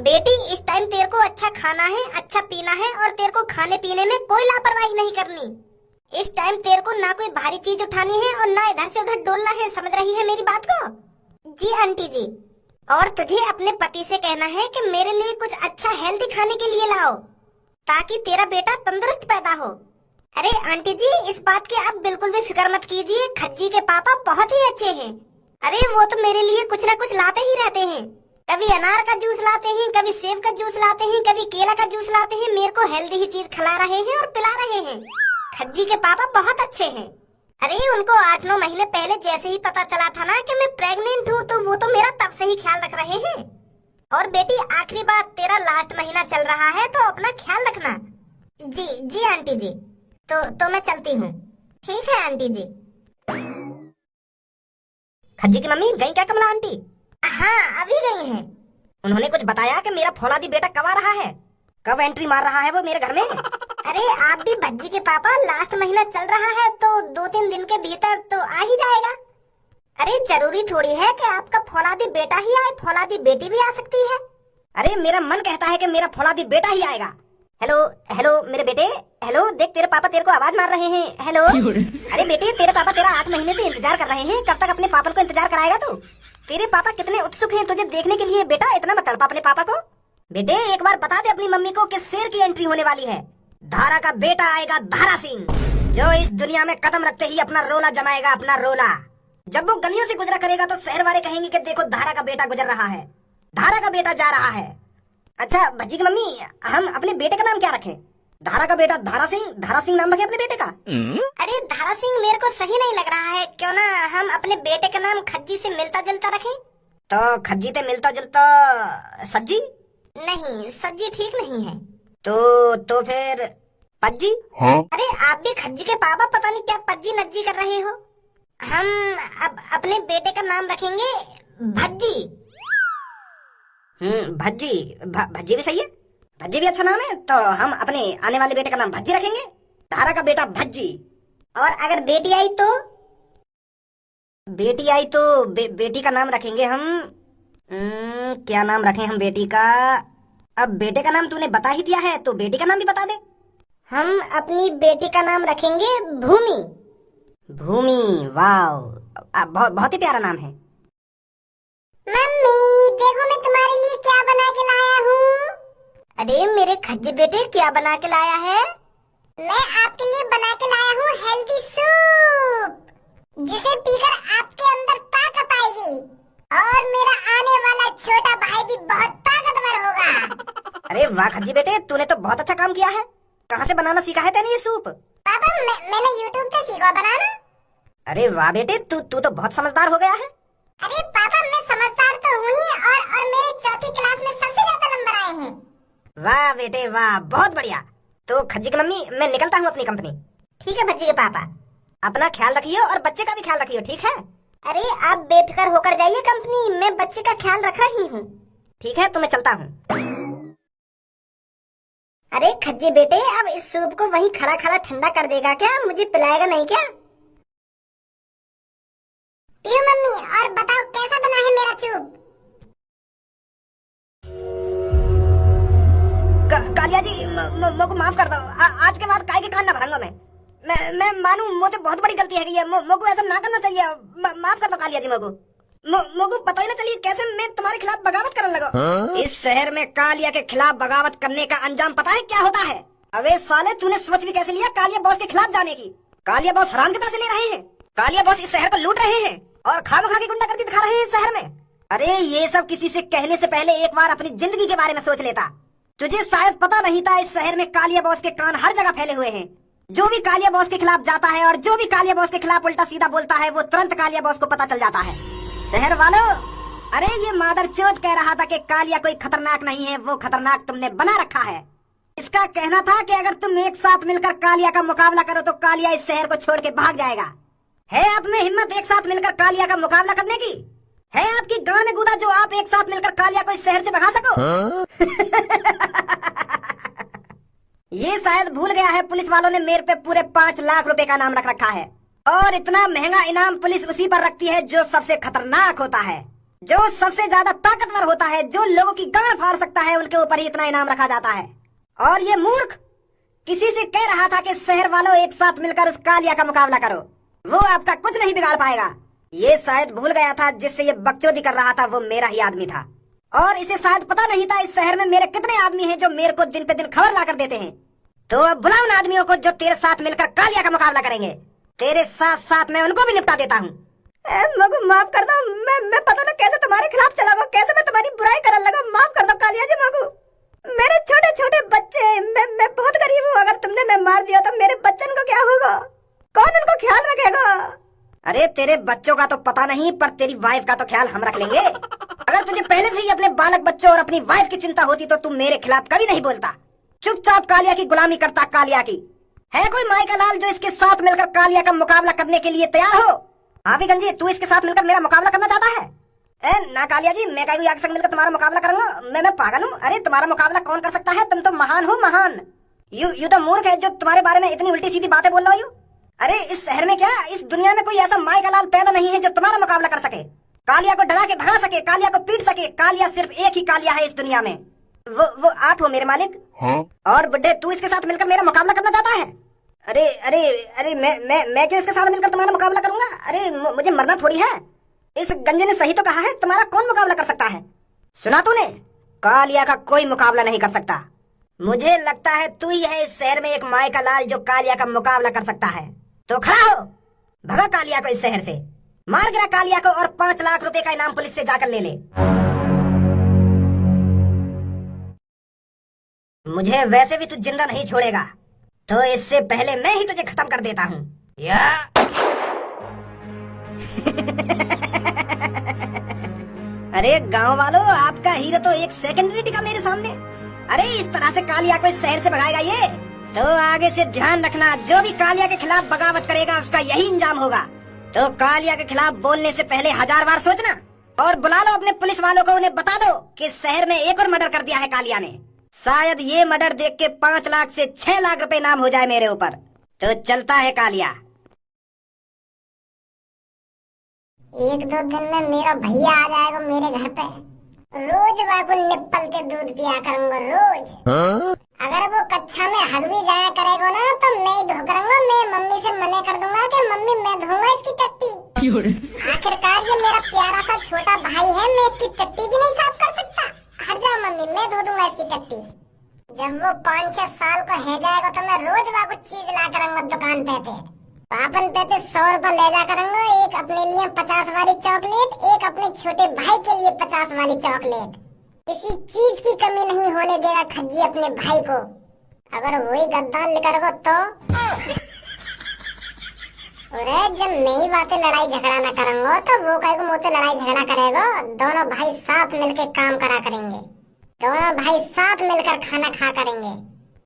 बेटी इस टाइम तेरे को अच्छा खाना है, अच्छा पीना है और तेरे को खाने पीने में कोई लापरवाही नहीं करनी। इस टाइम तेरे को ना कोई भारी चीज उठानी है और ना इधर से उधर डोलना है, समझ रही है मेरी बात को? जी आंटी जी। और तुझे अपने पति से कहना है कि मेरे लिए कुछ अच्छा हेल्दी खाने के लिए लाओ ताकि तेरा बेटा तंदुरुस्त पैदा हो। अरे आंटी जी, इस बात की आप बिल्कुल भी फिक्र मत कीजिए, खज्जी के पापा बहुत ही अच्छे हैं। अरे वो तो मेरे लिए कुछ ना कुछ लाते ही रहते हैं। कभी अनार का जूस लाते हैं, कभी सेब का जूस लाते हैं, कभी केला का जूस लाते हैं। मेरे को हेल्दी ही चीज खिला रहे हैं और पिला रहे हैं। खज्जी के पापा बहुत अच्छे हैं। अरे उनको 8-9 महीने पहले जैसे ही पता चला था ना कि मैं प्रेग्नेंट हूँ, तो वो तो मेरा तब से ही ख्याल रख रहे हैं। और बेटी आखिरी बात, तेरा लास्ट महीना चल रहा है तो अपना ख्याल रखना। जी जी आंटी जी। तो मैं चलती हूँ। ठीक है आंटी जी। खज्जी की मम्मी गई क्या कमला आंटी? हाँ अभी गई हैं। उन्होंने कुछ बताया कि मेरा फौलादी बेटा कब आ रहा है, कब एंट्री मार रहा है वो मेरे घर में? अरे आप भी भज्जी के पापा, लास्ट महीना चल रहा है तो 2-3 दिन के भीतर तो आ ही जाएगा। अरे जरूरी थोड़ी है कि आपका फौलादी बेटा ही आए, फौलादी बेटी भी आ सकती है। अरे मेरा मन कहता है कि मेरा फौलादी बेटा ही आएगा। हेलो हेलो मेरे बेटे, हेलो देख तेरे पापा तेरे को आवाज मार रहे हैं। हेलो। अरे बेटे तेरे पापा तेरा 8 महीने से इंतजार कर रहे हैं, कब तक अपने पापा को इंतजार कराएगा तू? तेरे पापा कितने उत्सुक हैं तुझे देखने के लिए। बेटा इतना मत तड़पा अपने पापा को। बेटे एक बार बता दे अपनी मम्मी को कि शेर की एंट्री होने वाली है। धारा का बेटा आएगा, धारा सिंह, जो इस दुनिया में कदम रखते ही अपना रोला जमाएगा, अपना रोला। जब वो गलियों से गुजरा करेगा तो शहर वाले कहेंगे कि देखो धारा का बेटा गुजर रहा है, धारा का बेटा जा रहा है। अच्छा भज्जी की मम्मी, हम अपने बेटे का नाम क्या रखें? धारा का बेटा धारा सिंह नाम रखे अपने बेटे का? अरे धारा सिंह मेरे को सही नहीं लग रहा है, क्यों ना हम अपने बेटे का नाम खज्जी से मिलता जुलता रखें? तो खज्जी से मिलता जुलता सज्जी? नहीं, सज्जी ठीक नहीं है। तो फिर पज्जी? हाँ? अरे आप भी खज्जी के पापा पता नहीं क्या पज्जी नज्जी कर रहे हो। हम अब अपने बेटे का नाम रखेंगे भज्जी। भज्जी भज्जी भी सही है, भज्जी भी अच्छा नाम है। तो हम अपने आने वाले बेटे का नाम भज्जी रखेंगे, धारा का बेटा भज्जी। और अगर बेटी आई तो? बेटी आई तो बेटी का नाम रखेंगे हम क्या नाम रखें हम बेटी का? अब बेटे का नाम तूने बता ही दिया है तो बेटी का नाम भी बता दे। हम अपनी बेटी का नाम रखेंगे भूमि। भूमि, वाह, बहुत ही प्यारा नाम है। मम्मी देखो मैं तुम्हारे लिए क्या बना के लाया हूँ। अरे मेरे खज्जी बेटे क्या बना के लाया है? मैं आपके लिए बना के लाया हूँ हेल्दी सूप, जिसे पीकर आपके अंदर ताकत आएगी और मेरा आने वाला छोटा भाई भी बहुत ताकतवर होगा। अरे वाह खज्जी बेटे, तूने तो बहुत अच्छा काम किया है। कहाँ से बनाना सीखा है तूने ये सूप? पापा मैंने YouTube से सीखा बनाना। अरे वाह बेटे, तू तो बहुत समझदार हो गया है। अरे पापा मैं समझदार तो हूँ ही, और मेरे 4th क्लास में सबसे ज्यादा नंबर आए हैं। वाह बेटे वाह, बहुत बढ़िया। तो खज्जी की मम्मी मैं निकलता हूँ अपनी कंपनी। ठीक है भज्जी के पापा। अपना ख्याल रखियो और बच्चे का भी ख्याल रखियो, ठीक है? अरे आप बेफिक्र होकर जाइए कंपनी, मैं बच्चे का ख्याल रख रही हूँ। ठीक है तो मैं चलता हूँ। अरे खज्जी बेटे, अब इस सूप को वहीं खड़ा खड़ा ठंडा कर देगा क्या? मुझे पिलाएगा नहीं क्या? पियो मम्मी, और बताओ कैसा बना है मेरा सूप? कालिया जी मुझको माफ कर दो। आज के बाद काय के कान ना भरूंगा मैं मानू मुझे बहुत बड़ी गलती है ये, मुझको ऐसा ना करना चाहिए। माफ कर दो कालिया जी, मुझको पता ही ना चलिए कैसे मैं तुम्हारे खिलाफ बगावत करने लगा। हाँ? इस शहर में कालिया के खिलाफ बगावत करने का अंजाम पता है क्या होता है? अबे साले तूने सोच भी कैसे लिया कालिया बॉस के खिलाफ जाने की? कालिया बॉस हराम के पैसे ले रहे हैं, कालिया बॉस इस शहर को लूट रहे हैं और खामखा की गुंडागर्दी दिखा रहे हैं इस शहर में। अरे ये सब किसी से कहने से पहले एक बार अपनी जिंदगी के बारे में सोच लेता। तुझे शायद पता नहीं था इस शहर में कालिया बॉस के कान हर जगह फैले हुए हैं। जो भी कालिया बॉस के खिलाफ जाता है और जो भी कालिया बॉस के खिलाफ उल्टा सीधा बोलता है वो तुरंत कालिया बॉस को पता चल जाता है। शहर वालों, अरे ये मादरचोद कह रहा था कि कालिया कोई खतरनाक नहीं है, वो खतरनाक तुमने बना रखा है। इसका कहना था कि अगर तुम एक साथ मिलकर कालिया का मुकाबला करो तो कालिया इस शहर को छोड़ के भाग जाएगा। है आप में हिम्मत एक साथ मिलकर कालिया का मुकाबला करने की? है आपकी गांव में गुदा जो आप एक साथ मिलकर कालिया को इस शहर से भगा सको? ये शायद भूल गया है पुलिस वालों ने मेरे पे पूरे 5 लाख रुपए का नाम रख रखा है, और इतना महंगा इनाम पुलिस उसी पर रखती है जो सबसे खतरनाक होता है। जो सबसे ज्यादा ताकतवर होता है, जो लोगों की गांड फाड़ सकता है, उनके ऊपर ही इतना इनाम रखा जाता है। और ये मूर्ख किसी से कह रहा था कि शहर वालों एक साथ मिलकर उस कालिया का मुकाबला करो, वो आपका कुछ नहीं बिगाड़ पाएगा। ये शायद भूल गया था जिससे ये बकचोदी कर रहा था वो मेरा ही आदमी था, और इसे शायद पता नहीं था इस शहर में मेरे कितने आदमी हैं जो मेरे को दिन पे दिन खबर ला कर देते हैं। तो अब बुला उन आदमियों को जो तेरे साथ मिलकर कालिया का मुकाबला करेंगे। तेरे साथ साथ मैं उनको भी निपटा देता हूँ। मगू माफ कर दो, मैं पता ना कैसे तुम्हारे खिलाफ चला हुआ, कैसे मैं तुम्हारी बुराई करने लगा। माफ कर दो कालिया जी मगू, मेरे छोटे छोटे बच्चे, मैं बहुत गरीब हूँ। अगर तुमने मैं मार दिया तो मेरे बच्चन को क्या होगा, कौन उनको ख्याल रखेगा? अरे तेरे बच्चों का तो पता नहीं, पर तेरी वाइफ का तो ख्याल हम रख लेंगे। अगर तुझे पहले से ही अपने बालक बच्चों और अपनी वाइफ की चिंता होती तो तुम मेरे खिलाफ कभी नहीं बोलता, चुपचाप कालिया की गुलामी करता। कालिया की है कोई माई का लाल जो इसके साथ मिलकर कालिया का मुकाबला करने के लिए तैयार हो? हाँ भी गंजी, तू इसके साथ मिलकर मेरा मुकाबला करना चाहता है? ना कालिया जी, मैं कहीं आगे संग मिलकर तुम्हारा मुकाबला करूंगा? मैं पागल हूँ? अरे तुम्हारा मुकाबला कौन कर सकता है, तुम तो महान हो, महान। यू तो मूर्ख है जो तुम्हारे बारे में इतनी उल्टी सीधी बातें बोल रहा हूँ। अरे इस शहर में क्या, इस दुनिया में कोई ऐसा माई का लाल पैदा नहीं है जो तुम्हारा मुकाबला कर सके, कालिया को डरा के भगा सके, कालिया को पीट सके। कालिया सिर्फ एक ही कालिया है इस दुनिया में, वो आप हो मेरे मालिक। हाँ? और बुड्ढे तू इसके साथ मिलकर मेरा मुकाबला करना चाहता है? अरे अरे अरे मैं क्यों इसके साथ मिलकर तुम्हारा मुकाबला करूंगा? अरे मुझे मरना थोड़ी है। इस गंजे ने सही तो कहा है, तुम्हारा कौन मुकाबला कर सकता है? सुना तूने, कालिया का कोई मुकाबला नहीं कर सकता। मुझे लगता है तू ही है इस शहर में एक माई का लाल जो कालिया का मुकाबला कर सकता है। तो खड़ा हो, भगा कालिया को इस शहर से, मार गिरा कालिया को और 5 लाख रुपए का इनाम पुलिस से जाकर ले ले। मुझे वैसे भी तू जिंदा नहीं छोड़ेगा, तो इससे पहले मैं ही तुझे खत्म कर देता हूँ। या अरे गांव वालों, आपका हीरो तो एक सेकेंडरी टिका मेरे सामने। अरे इस तरह से कालिया को इस शहर से भगाएगा ये? तो आगे से ध्यान रखना, जो भी कालिया के खिलाफ बगावत करेगा उसका यही इंजाम होगा। तो कालिया के खिलाफ बोलने से पहले 1000 बार सोचना, और बुला लो अपने पुलिस वालों को, उन्हें बता दो कि शहर में एक और मर्डर कर दिया है कालिया ने। शायद ये मर्डर देख के 5 लाख से 6 लाख रुपए इनाम हो जाए मेरे ऊपर। तो चलता है कालिया। 1-2 दिन में मेरा भैया आ जाएगा मेरे घर पे, रोज बाबू निप्पल के दूध पिया करूंगा, रोज। हाँ? अगर वो कक्षा में हग भी जाया करेगा ना तो मैं ही धो करूंगा। मैं मम्मी से मना कर दूंगा कि मम्मी मैं धोऊंगा इसकी टट्टी। आखिरकार ये मेरा प्यारा सा छोटा भाई है, मैं इसकी टट्टी भी नहीं साफ कर सकता। हट जा मम्मी, मैं धो दूंगा इसकी टट्टी। जब वो 5-6 साल का है जाएगा तो मैं रोज बाबू चीज ला करूंगा दुकान पे थे। पापन पे 100 रुपए ले जा करूंगा, एक अपने लिए 50 वाली चॉकलेट, एक अपने छोटे भाई के लिए 50 वाली चॉकलेट। किसी चीज की कमी नहीं होने देगा खज्जी अपने भाई को। अगर वही गद्दार लेकर गो तो अरे जब नई बातें लड़ाई झगड़ा न करूंगा तो वो कहीं को मुझसे लड़ाई झगड़ा करेगा। दोनों भाई साथ मिलकर काम करा करेंगे, दोनों भाई साथ मिलकर खाना खा करेंगे।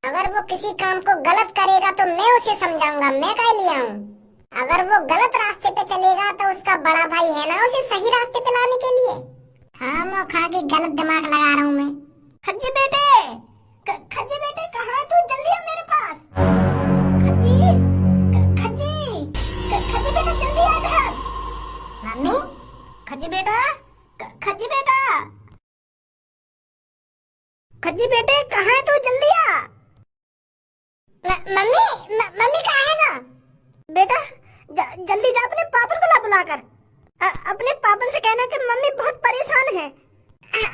अगर वो किसी काम को गलत करेगा तो मैं उसे समझाऊंगा, मैं कह लिया हूँ। अगर वो गलत रास्ते पे चलेगा तो उसका बड़ा भाई है ना उसे सही रास्ते पे लाने के लिए। खामो खा के गलत दिमाग लगा रहा हूँ मैं। खज्जी बेटे, खज्जी बेटे कहाँ है तू? जल्दी आ मेरे पास। खज्जी, खज्जी, खज्जी बेटा जल्दी आ इधर। मम्मी, खज्जी बेटा, खज्जी बेटा, खज्जी बेटे कहाँ है तू? जल्दी आ। मम्मी कहाँ है ना? बेटा जल्दी जा, अपने पापन को ला बुलाकर। अपने पापन से कहना कि मम्मी बहुत परेशान है।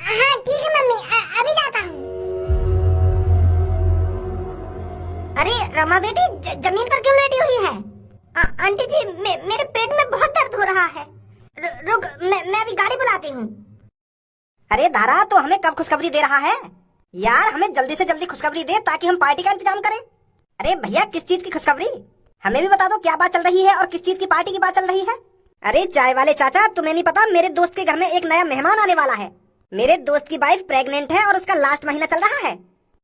हाँ ठीक है मम्मी, अभी जाता हूँ। अरे रमा बेटी, जमीन पर क्यों लेटी हुई है? आंटी जी मेरे पेट में बहुत दर्द हो रहा है। रुक, मैं अभी गाड़ी बुलाती हूँ। अरे धारा, तो हमें कब खुशखबरी दे रहा है यार? हमें जल्दी से जल्दी खुशखबरी दे ताकि हम पार्टी का इंतजाम करें। अरे भैया, किस चीज की खुशखबरी? हमें भी बता दो, क्या बात चल रही है और किस चीज की पार्टी की बात चल रही है? अरे चाय वाले चाचा, तुम्हें नहीं पता मेरे दोस्त के घर में एक नया मेहमान आने वाला है। मेरे दोस्त की वाइफ प्रेग्नेंट है और उसका लास्ट महीना चल रहा है,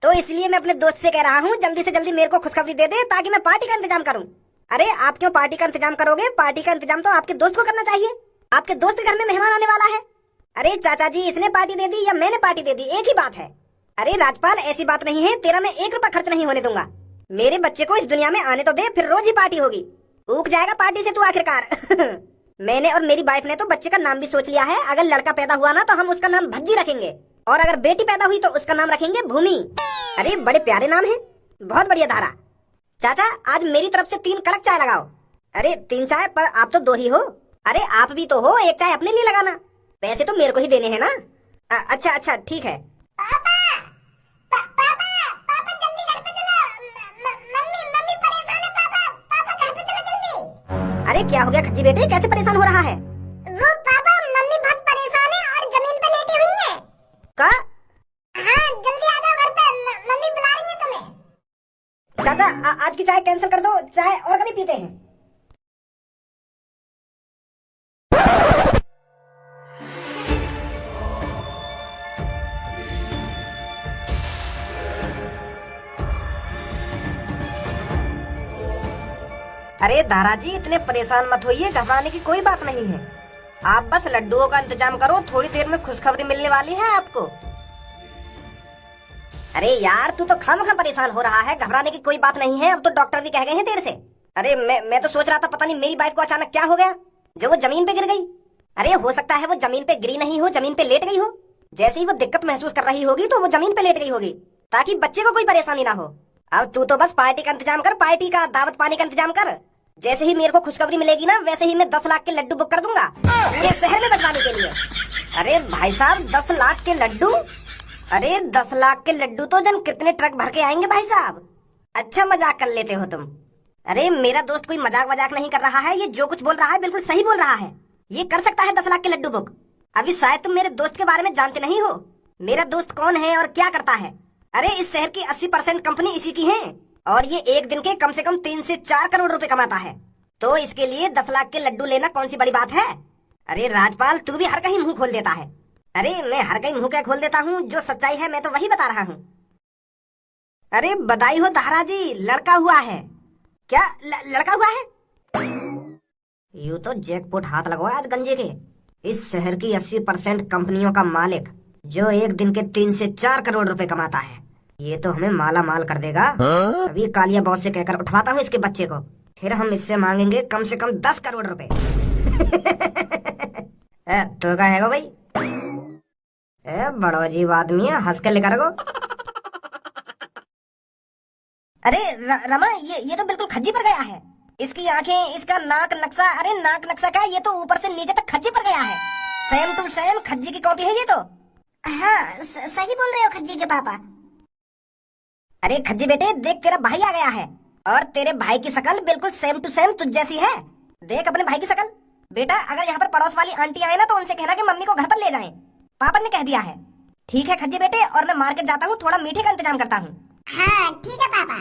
तो इसलिए मैं अपने दोस्त से कह रहा हूँ जल्दी से जल्दी मेरे को खुशखबरी दे दे ताकि मैं पार्टी का इंतजाम करूँ। अरे आप क्यों पार्टी का इंतजाम करोगे? पार्टी का इंतजाम तो आपके दोस्त को करना चाहिए। आपके दोस्त के घर में मेहमान आने वाला है। अरे चाचा जी, इसने पार्टी दे दी या मैंने पार्टी दे दी, एक ही बात है। अरे राजपाल, ऐसी बात नहीं है, तेरा मैं 1 रुपया खर्च नहीं होने दूंगा। मेरे बच्चे को इस दुनिया में आने तो दे, फिर रोज ही पार्टी होगी। ऊक जाएगा पार्टी से तू आखिरकार। मैंने और मेरी वाइफ ने तो बच्चे का नाम भी सोच लिया है। अगर लड़का पैदा हुआ ना तो हम उसका नाम भज्जी रखेंगे, और अगर बेटी पैदा हुई तो उसका नाम रखेंगे भूमि। अरे बड़े प्यारे नाम है, बहुत बढ़िया धारा। चाचा आज मेरी तरफ से 3 कड़क चाय लगाओ। अरे 3 चाय, पर आप तो 2 ही हो। अरे आप भी तो हो, 1 चाय अपने लिए लगाना, पैसे तो मेरे को ही देने हैं ना। अच्छा अच्छा ठीक है। अरे क्या हो गया खज्जी बेटे, कैसे परेशान हो रहा है? वो पापा, मम्मी बहुत परेशान है और जमीन पर लेटी हुई है। का? हाँ जल्दी आ जाओ घर पे, मम्मी बुला रही है तुम्हें। चाचा आज की चाय कैंसिल कर दो, चाय और कभी पीते हैं। अरे दारा जी इतने परेशान मत होइए, घबराने की कोई बात नहीं है। आप बस लड्डुओं का इंतजाम करो, थोड़ी देर में खुशखबरी मिलने वाली है आपको। अरे यार तू तो खामखा परेशान हो रहा है, घबराने की कोई बात नहीं है। अब तो डॉक्टर भी कह गए हैं देर से। अरे मैं तो सोच रहा था पता नहीं मेरी वाइफ को अचानक क्या हो गया जो वो जमीन पे गिर गई। अरे हो सकता है वो जमीन पे गिरी नहीं हो, जमीन पे लेट गई हो। जैसे ही वो दिक्कत महसूस कर रही होगी तो वो जमीन पे लेट गई होगी, ताकि बच्चे को कोई परेशानी ना हो। अब तू तो बस पार्टी का इंतजाम कर, पार्टी का दावत पानी का इंतजाम कर। जैसे ही मेरे को खुशखबरी मिलेगी ना, वैसे ही मैं 10 लाख के लड्डू बुक कर दूंगा पूरे शहर में बंटवाने के लिए। अरे भाई साहब 10 लाख के लड्डू? अरे 10 लाख के लड्डू तो जन कितने ट्रक भर के आएंगे भाई साहब। अच्छा मजाक कर लेते हो तुम। अरे मेरा दोस्त कोई मजाक वजाक नहीं कर रहा है, ये जो कुछ बोल रहा है बिल्कुल सही बोल रहा है। ये कर सकता है 10 लाख के लड्डू बुक। अभी शायद तुम मेरे दोस्त के बारे में जानते नहीं हो। मेरा दोस्त कौन है और क्या करता है? अरे इस शहर की 80% कंपनी इसी की है, और ये एक दिन के कम से कम 3 से 4 करोड़ रुपए कमाता है। तो इसके लिए 10 लाख के लड्डू लेना कौन सी बड़ी बात है? अरे राजपाल तू भी हर कहीं मुंह खोल देता है। अरे मैं हर कहीं मुंह क्या खोल देता हूँ, जो सच्चाई है मैं तो वही बता रहा हूँ। अरे बधाई हो दारा जी, लड़का हुआ है। क्या लड़का हुआ है? यूं तो जैकपॉट हाथ लगवाया आज गंजे के। इस शहर की 80% कंपनियों का मालिक जो एक दिन के 3 से 4 करोड़ रुपए कमाता है, ये तो हमें माला माल कर देगा। अभी कालिया बॉस से कहकर उठवाता हूँ इसके बच्चे को, फिर हम इससे मांगेंगे कम से कम 10 करोड़ रुपए। तो क्या है भाई? बड़ो अजीब आदमी है, हंस के लेकर गो। अरे रमा ये तो बिल्कुल खज्जी पर गया है। इसकी आंखें, इसका नाक नक्शा, अरे नाक नक्शा क्या, ये तो ऊपर से नीचे तक खज्जी पर गया है। सेम टू सेम खज्जी की कॉपी है ये तो। हाँ सही बोल रहे हो खज्जी के पापा। अरे खज्जी बेटे देख, तेरा भाई आ गया है, और तेरे भाई की शकल बिल्कुल सेम टू सेम तुझ जैसी है। देख अपने भाई की शकल। बेटा अगर यहाँ पर पड़ोस वाली आंटी आए ना तो उनसे कहना कि मम्मी को घर पर ले जाएं, पापा ने कह दिया है। ठीक है खज्जी बेटे, और मैं मार्केट जाता हूँ, थोड़ा मीठे का इंतजाम करता हूँ। हाँ ठीक है पापा।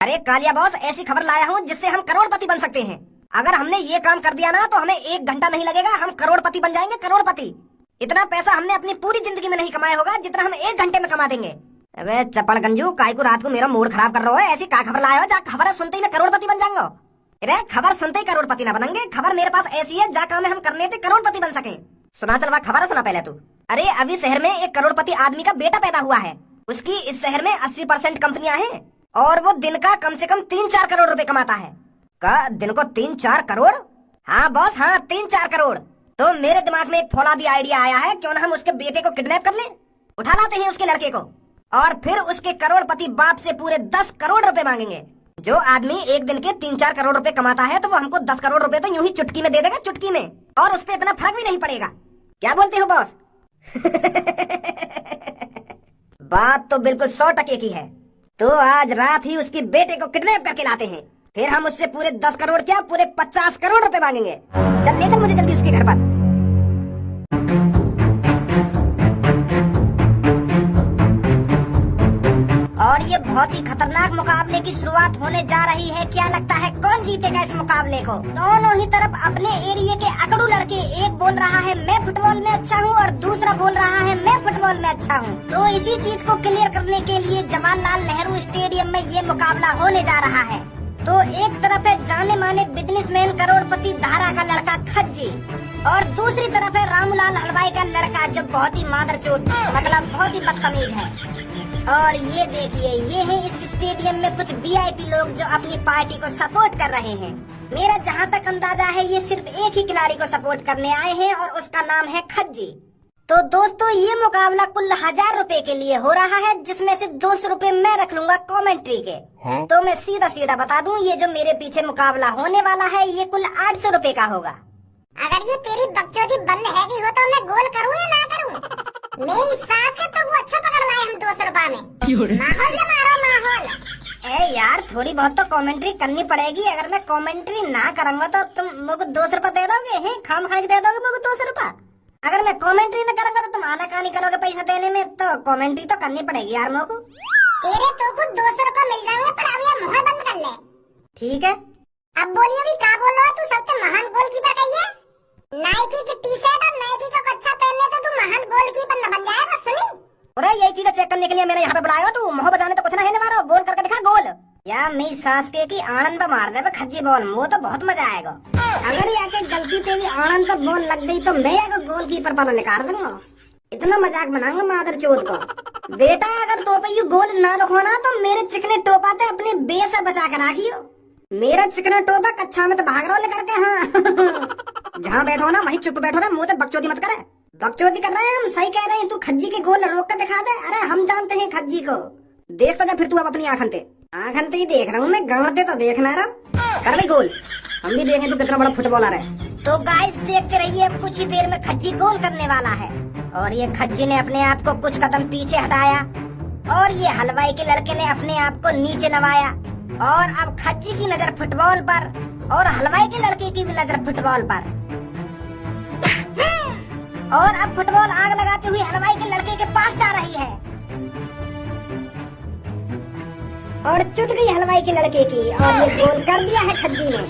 अरे कालिया बॉस, ऐसी खबर लाया हूँ जिससे हम करोड़पति बन सकते हैं। अगर हमने ये काम कर दिया ना तो हमें 1 घंटा नहीं लगेगा, हम करोड़पति बन जाएंगे, करोड़पति। इतना पैसा हमने अपनी पूरी जिंदगी में नहीं कमाया होगा जितना हम 1 घंटे में कमा देंगे। अबे चपड़ गंजू, काय को रात को मेरा मूड खराब कर रहा है। ऐसी क्या खबर लाया हो जा खबर सुनते ही मैं करोड़पति बन जाऊंगा? अरे खबर सुनते ही करोड़पति ना बनेंगे, खबर मेरे पास ऐसी है जा काम हम करने थे करोड़पति बन सके। सुना चलवा खबर सुना पहले तू। अरे अभी शहर में एक करोड़पति आदमी का बेटा पैदा हुआ है। उसकी इस शहर में 80% कंपनियां हैं, और वो दिन का कम से कम 3-4 करोड़ रुपए कमाता है। का दिन को 3-4 करोड़? हाँ बॉस हाँ, 3-4 करोड़। तो मेरे दिमाग में एक फौलादी आइडिया आया है, क्यों ना हम उसके बेटे को किडनैप कर लें, उठा लाते हैं उसके लड़के को, और फिर उसके करोड़पति बाप से पूरे 10 करोड़ रुपए मांगेंगे। जो आदमी एक दिन के 3-4 करोड़ रुपए कमाता है तो वो हमको 10 करोड़ रुपए तो यूं ही चुटकी में दे देगा, चुटकी में, और उस पे इतना फर्क भी नहीं पड़ेगा। क्या बोलते हो बॉस? बात तो बिल्कुल 100% की है। तो आज रात ही उसकी बेटे को किडनैप करके लाते हैं, फिर हम उससे पूरे 10 करोड़ क्या पूरे 50 करोड़ रुपए मांगेंगे। चल ले चल मुझे जल्दी उसके घर पर। और ये बहुत ही खतरनाक मुकाबले की शुरुआत होने जा रही है। क्या लगता है कौन जीतेगा इस मुकाबले को? दोनों ही तरफ अपने एरिया के अकड़ू लड़के, एक बोल रहा है मैं फुटबॉल में अच्छा हूँ और दूसरा बोल रहा है मैं फुटबॉल में अच्छा हूँ। तो इसी चीज को क्लियर करने के लिए जवाहरलाल नेहरू स्टेडियम में ये मुकाबला होने जा रहा है। तो एक तरफ है जाने माने बिजनेसमैन करोड़पति धारा का लड़का खज्जी, और दूसरी तरफ है रामूलाल हलवाई का लड़का जो बहुत ही मादरचोद, मतलब बहुत ही बदतमीज है। और ये देखिए, ये है इस स्टेडियम में कुछ वीआईपी लोग जो अपनी पार्टी को सपोर्ट कर रहे हैं। मेरा जहाँ तक अंदाजा है, ये सिर्फ एक ही खिलाड़ी को सपोर्ट करने आए हैं और उसका नाम है खज्जी। तो दोस्तों, ये मुकाबला कुल 1000 रुपए के लिए हो रहा है, जिसमें से 200 रुपए मैं रख लूंगा कमेंट्री के। तो मैं सीधा सीधा बता दूं, ये जो मेरे पीछे मुकाबला होने वाला है, ये कुल 800 रुपए का होगा। अगर ये तेरी बकचोदी बंद हैगी हो तो मैं गोल करूँ या ना करूँ? मेरी सास के तो वो अच्छा पकड़ लाए हम 200 रुपए में। माहौल से मारो माहौल। ए यार, थोड़ी बहुत तो कमेंट्री करनी पड़ेगी। अगर मैं कमेंट्री ना करूंगा तो तुम मुझे 200 रुपए दे दोगे हैं? खाम खा के दे दोगे मुझे 200 रुपए? अगर मैं कमेंट्री न करूंगा तो तुम आनाकानी करोगे पैसा देने में, तो कमेंट्री तो करनी पड़ेगी यार मुझको। तेरे तो कुछ 200 रुपए मिल जाएंगे, पर अब ये मुँह बंद कर ले। ठीक है। अब बोलिए भी क्या बोल रहा है? तू सबसे महान गोलकीपर कही है। नाइकी की टी शर्ट और नाइकी का कच्छा पहनने तो तू महान गोलकीपर न बन जाएगा। सुनी? अरे ये चीजें चेक करने के लिए मैंने यहाँ पे बुलाया। तू मुँह बजाने तो कुछ ना है मारो, गोल करके दिखा गोल। यार मेरी सास के की आनंद पे मार दे खज्जी बॉल, वो तो बहुत मजा आएगा। अगर याके गलती से भी आनंद पे बॉल लग गई तो मैं याके गोलकीपर पर निकाल दूंगा। इतना मजाक बनाऊंगा मादर चोद को। बेटा, अगर तो पे यू गोल ना रखवाना तो मेरे चिकने टोपा ते अपने बे से बचा कर राखियो। मेरा चिकना टोपा कच्छा में तो भाग रहा लेकर के। हाँ जहाँ बैठो ना वहीं चुप बैठो ना, मुँह से बकचोदी मत करे। बकचोदी कर रहे हैं हम, सही कह रहे हैं। तू खज्जी के गोल रोक कर दिखा दे। अरे हम जानते हैं खज्जी को। देख तो जा फिर तू अब अपनी आंखन ते। आंखन ते ही देख रहा हूँ मैं, गाँव तो देखना रहा। कर भाई गोल, हम भी देखें तू कितना बड़ा फुटबॉलर है। तो गाइस देखते रहिए, कुछ ही देर में खज्जी गोल करने वाला है। और ये खज्जी ने अपने आप को कुछ कदम पीछे हटाया और ये हलवाई के लड़के ने अपने आप को नीचे नवाया। और अब खज्जी की नजर फुटबॉल पर और हलवाई के लड़के की भी नजर फुटबॉल पर। और अब फुटबॉल आग लगाते हुए हलवाई के लड़के के पास जा रही है और चुद गई हलवाई के लड़के की। और ये गोल कर दिया है खज्जी ने।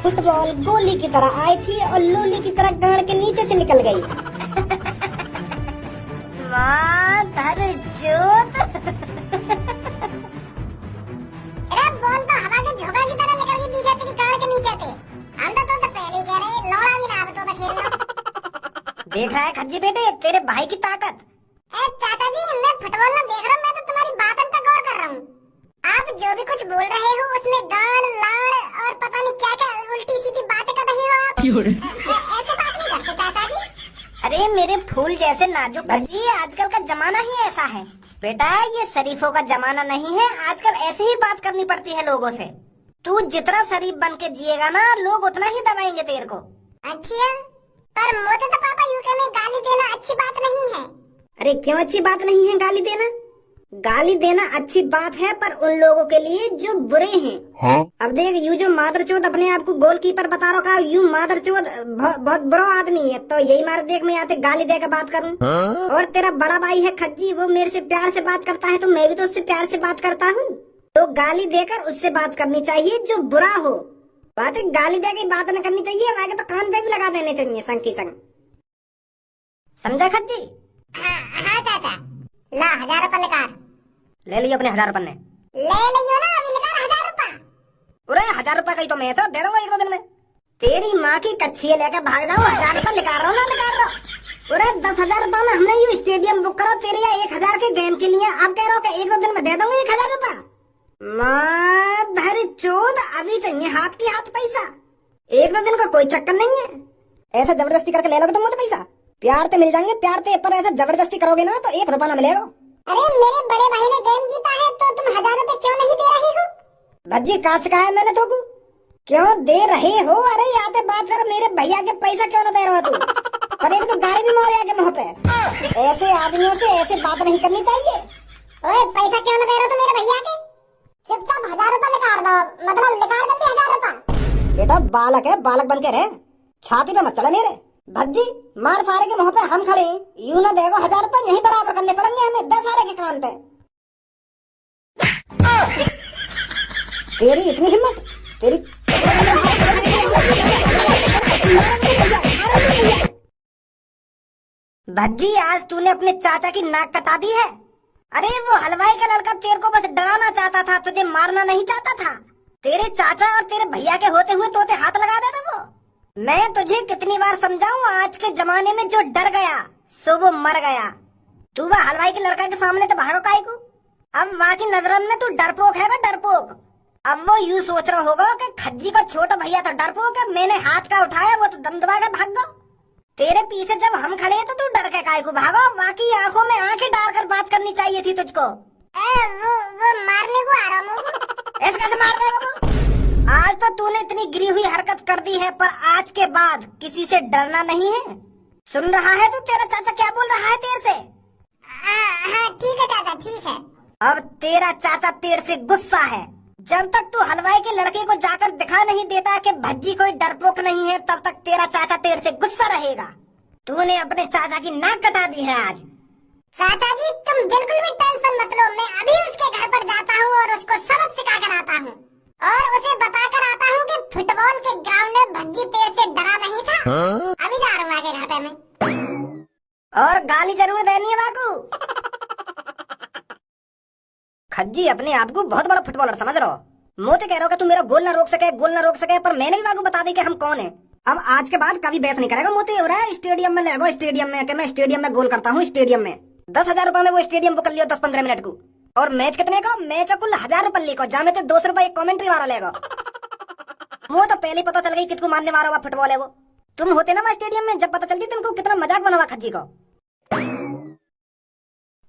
फुटबॉल गोली की तरह आई थी और लोली की तरह गाड़ के नीचे से निकल गई। माधर चोद। अरे बॉल तो हवा के झोंका की तरह निकल गई थी तेरी गाड़ के नीचे से। हम तो पहले ही कह रहे लौड़ा भी ना तो खेलना। देख रहा है खज्जी बेटे तेरे भाई की ताकत। चाचा जी, मैं फुटबॉल में देख रहा हूँ, मैं तो तुम्हारी बात पर गौर कर रहा हूँ। आप जो भी कुछ बोल रहे हो उसमें गाड़ लाड़ और पता नहीं क्या क्या उल्टी सीधी बातें कर रही हो आप। ऐसे बात नहीं करते चाचा जी। अरे मेरे फूल जैसे नाजुक भज्जी, आजकल का जमाना ही ऐसा है बेटा। ये शरीफों का जमाना नहीं है। आजकल ऐसे ही बात करनी पड़ती है लोगों से। तू जितना शरीफ बन के जिएगा ना, लोग उतना ही दबाएंगे तेरे को। अच्छा, पर मुझे तो पापा यूके में गाली देना अच्छी बात नहीं है। अरे क्यों अच्छी बात नहीं है गाली देना? गाली देना अच्छी बात है, पर उन लोगों के लिए जो बुरे हैं। हाँ? अब देख, यू जो मादरचोद अपने आप को गोलकीपर बता रहा है, यू मादरचोद बहुत बुरा आदमी है। तो यही मार देख, मैं यहाँ पे गाली देकर बात करूँ। हाँ? और तेरा बड़ा भाई है खज्जी, वो मेरे से प्यार से बात करता है, तो मैं भी तो उससे प्यार से बात करता हूँ। तो गाली देकर उससे बात करनी चाहिए जो बुरा हो। बात है, गाली देकर बात न करनी चाहिए, आगे तो कान पे भी लगा देने चाहिए संग की संग। समझा खज्जी? हाँ चाचा। ला 1000 रुपए निकाल। ले लियो अपने 1000 रुपए ने। ले लियो ना, अभी निकाल 1000 रुपए। अरे 1000 रुपए का ही तो मैं तो दे दूंगा 1-2 दिन में। तेरी माँ की कच्छी लेकर भाग जाऊँ, 1000 रुपए निकाल रहा हूँ ना निकाल रहा हूँ। अरे 10,000 रुपए में हमने ये स्टेडियम बुक करा तेरे यहाँ 1000 के गेम के लिए। आप कह रहे हो कि 1-2 दिन में दे दूंगा 1000 रुपए? माधर चोद, अभी चाहिए हाथ की हाथ पैसा। 1-2 दिन का कोई चक्कर नहीं है। ऐसा जबरदस्ती करके ले लोगे तुम मुझे पैसा? प्यार ते मिल जाएंगे प्यार ते, पर ऐसा जबरदस्ती करोगे ना तो 1 रुपया ना मिलेगा। अरे मेरे बड़े भाई ने गेम जीता है तो तुम 1000 रुपए क्यों नहीं दे रही हो? भज्जी कहाँ सिखाया मैंने तो क्यों दे रहे हो? अरे आते बात कर, मेरे भैया के पैसा क्यों ना दे रहे हो तू? कभी तो गाड़ी भी मार के मुँह पे। ऐसे आदमियों से ऐसे बात नहीं करनी चाहिए। ओए पैसा क्यों ना दे रहे हो तुम मेरे भैया के? चुपचाप 1000 रुपए निकाल दो, मतलब निकाल जल्दी 1000 रुपए। बेटा बालक है, बालक बन के रहे, छाती पे मत चढ़े मेरे। भज्जी मार सारे के मुंह पे हम खड़े, यूं ना देगो 1000 रुपए यही बराबर करने पड़ेंगे हमें 10 सारे के कान पे। तेरी इतनी हिम्मत, तेरी भज्जी आज तूने अपने चाचा की नाक कटा दी है। अरे वो हलवाई का लड़का तेरे को बस डराना चाहता था, तुझे मारना नहीं चाहता था। तेरे चाचा और तेरे भैया के होते हुए तोते हाथ लगा देता वो। मैं तुझे कितनी बार समझाऊं, आज के जमाने में जो डर गया सो वो मर गया। तू वह हलवाई के लड़का के सामने तो भागो काहे को? अब वहाँ की नजरों में तू डरपोक है ना, डरपोक। अब वो यूं सोच रहा होगा कि खज्जी का छोटा भैया तो डरपोक है, मैंने हाथ का उठाया वो तो दम दबा के भाग गो। तेरे पीछे जब हम खड़े हैं तो तू डर के काहे को भागो? बाकी आंखों में आंखें डाल कर बात करनी चाहिए थी तुझको। वो मारने को आ रहा हूँ। ऐसे कैसे मार देगा वो? आज तो तूने इतनी गिरी हुई हरकत कर दी है, पर आज के बाद किसी से डरना नहीं है। सुन रहा है तू? तेरा चाचा क्या बोल रहा है तेरे से? हाँ ठीक है चाचा, ठीक है। अब तेरा चाचा तेरे से गुस्सा है। जब तक तू हलवाई के लड़के को जाकर दिखा नहीं देता कि भज्जी कोई डरपोक नहीं है, तब तक तेरा चाचा तेरे से गुस्सा रहेगा। तूने अपने चाचा की नाक कटा दी है आज। चाचा जी तुम बिल्कुल भी टेंशन मत लो, मैं अभी उसके घर पर जाता हूँ और उसको सबक सिखा कर आता हूँ और उसे बता कर आता हूँ कि फुटबॉल के ग्राउंड में भज्जी तेरे से डरा नहीं था। अभी जा रहा हूँ आगे घर पे मैं। और गाली जरूर देनी है बाकू। खज्जी अपने आप को बहुत बड़ा फुटबॉलर समझ रहा हो। मोते कह रहा हो कि तू मेरा गोल ना रोक सके, गोल ना रोक सके, पर मैंने भी बाकू बता दी कि हम कौन है। अब आज के बाद कभी बहस नहीं करेगा। मोते हो रहा है स्टेडियम में ले, स्टेडियम में कि मैं स्टेडियम में गोल करता हूँ। स्टेडियम में 10,000 रुपए में वो स्टेडियम बुक कर लियो 10-15 मिनट को। और मैच कितने का? मैच कुल 1000 रुपए लेको जामे तो 200 रुपए एक कॉमेंट्री वाला लेगा। वो तो पहले पता चल गई किसको मारने वाला हुआ फुटबॉल है वो। तुम होते ना वहाँ स्टेडियम में, जब पता चलती तुमको कितना मजाक बना हुआ खज्जी को।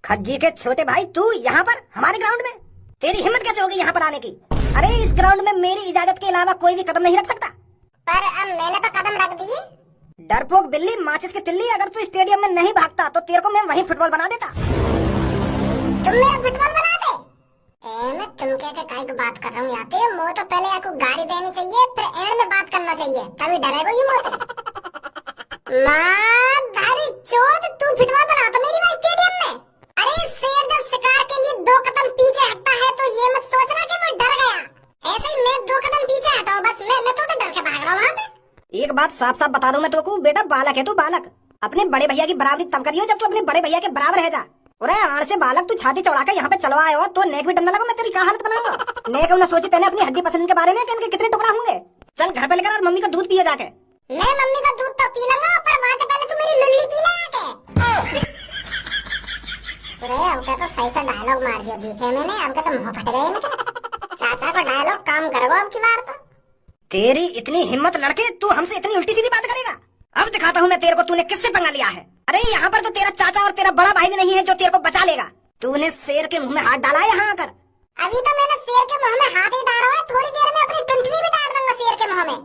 खज्जी के छोटे भाई तू यहाँ पर हमारे ग्राउंड में? तेरी हिम्मत कैसे होगी यहाँ पर आने की? अरे इस ग्राउंड में मेरी इजाजत के अलावा कोई भी कदम नहीं रख सकता। पर अब मैंने तो कदम रख दिए। डरपोक बिल्ली, माचिस की तिल्ली, अगर तू स्टेडियम में नहीं भागता तो तेरे को मैं वहीं फुटबॉल बना देता। तुम मेरा फुटबॉल बना दे? मैं तुम क्या काय को बात कर रहा हूँ याते मो तो पहले आपको गाड़ी देनी चाहिए, फिर एंड में बात करना चाहिए, तभी डरेगा ये मोते। माँ धारी चोद, तू फुटबॉल बना तो मेरी भाई स्टेडियम में। अरे शेर जब शिकार के लिए 2 कदम पीछे हटता है तो ये मत सोचना कि वो डर गया। ऐसे ही मैं 2 कदम पीछे हटाऊं बस, मैं तो डर के भाग रहा हूँ वहाँ पे। एक बात साफ साफ बता दूं मैं तुमको, बेटा बालक है तू, बालक। अपने बड़े भैया की बराबरी तब करियो जब तू अपने बड़े भैया के बराबर रह जा। अरे आड़ से बालक तू छाती चौड़ा के यहाँ पे चलो आए हो तो नेक भी डरने लगो, मैं तेरी क्या हालत बनाऊंगा। नेक उन्हें सोची तेने अपनी हड्डी पसंद के बारे में कि इनके कितने टुकड़ा होंगे। चल घर पे लेकर और मम्मी का दूध पिए जाके। मैं मम्मी का दूध तो पी लूंगा, पर वहाँ से पहले तू मेरी लुल्ली पी ले आके। अरे अब तो सही से डायलॉग मार दिया दिखे मैंने, अब तो मुंह फट गए मेरे। चाचा को डायलॉग काम करो अब की बार तो। तेरी इतनी हिम्मत लड़के, तू हमसे इतनी उल्टी सीधी बात करेगा? अब दिखाता हूँ मैं तेरे को तूने किससे पंगा लिया है। अरे यहाँ पर तो तेरा चाचा और तेरा बड़ा भाई भी नहीं है जो तेरे को बचा लेगा। तूने शेर के मुंह में हाथ डाला है यहाँ आकर। अभी तो मैंने शेर के मुंह में हाथ ही डाला है, थोड़ी देर में अपनी टुंटली भी डाल दूंगा शेर के मुंह में।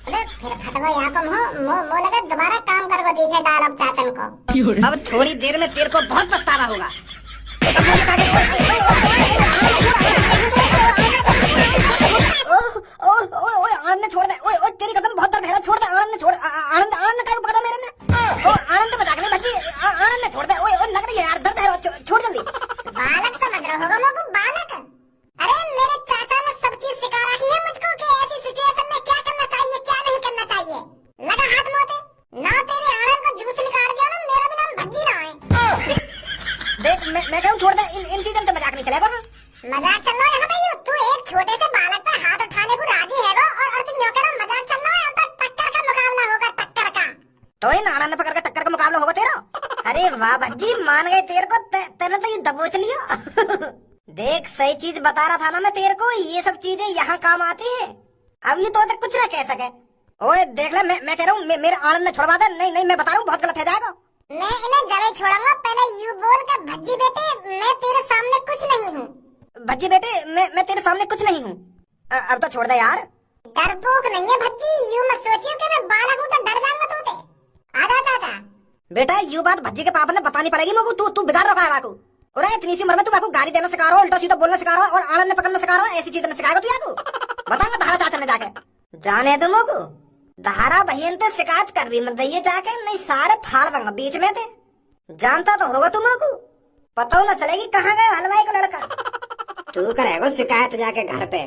अरे फिर फटवा यहाँ को मुंह लगा दोबारा काम करवा दिखे डायलॉग चाचन को। अब थोड़ी देर में तेरे को बहुत पछतावा होगा। आनंद छोड़ दे, ओए तेरी कसम बहुत दर्द है, छोड़ दे। आनंद छोड़, आनंद का पकड़ा मेरे ने। आनंद बचा के भज्जी, आनंद छोड़ दे। ओए लग रही है यार, दर्द है, छोड़ जल्दी। बालक समझ रहा होगा मुझको, बालक। अरे मेरे चाचा ने सब चीज सिखा रखी है मुझको कि ऐसी सिचुएशन में क्या करना चाहिए क्या नहीं करना चाहिए। लगा हाथ मोते ना, तेरे आनंद का जूस निकाल दिया ना, मेरा भी नाम भज्जी ना है। देख मैं कहूँ छोड़ दे, इन चीजों से मजाक नहीं चलेगा। मजाक चल रहा है यहाँ पे, तू एक छोटे से बालक पे हाथ उठाने को राजी है और तुम यूँ कह रहा मजाक चल रहा है। अब तो टक्कर का मुकाबला होगा, टक्कर का। तो इन आनंद पकड़ के टक्कर का मुकाबला होगा तेरा। अरे वाह भज्जी, मान गए तेरे को, तेने तो ये दबोच लिया। देख सही चीज बता रहा था ना मैं तेरे को, ये सब चीजें यहाँ काम आती है। अब ये तो कुछ ना कह सके। ओए देख ले, मैं कह रहा हूँ मेरे आनंद ने छुड़वा दे। नहीं मैं बता रहा हूँ बहुत गलत है जाएगा। मैं इन्हें जब ही छोड़ूंगा, पहले यू बोल के भज्जी बेटे मैं तेरे सामने कुछ नहीं हूँ। भज्जी बेटे मैं तेरे सामने कुछ नहीं हूँ। अब तो छोड़ दे यार। डरपोक नहीं है भज्जी, यूँ मत सोचियो कि मैं बालक हूँ तो डर जाऊंगा तू। आजा चाचा। बेटा यू बात भज्जी के पापा ने बतानी पड़ेगी मुझको। तू बिगाड़ रखा है बाकू। और इतनी सी उम्र में तू बाकू गाली देना सिखा रहा हो, उल्टा सीधा बोलना सिखा रहा हो, और आनंद ने पकड़ना सिखा रहा हो। ऐसी चीजें सिखाएगा तू याकू? बताऊंगा धारा चाचा ने जाके। जाने दो मुझको, धारा बहन तो शिकायत कर भी मत दइए जाके, नहीं सारे फाड़ दूंगा बीच में थे। जानता तो होगा तुम को, पता न चलेगी कहाँ गए हलवाई का लड़का। तू करेगा शिकायत जाके घर पे।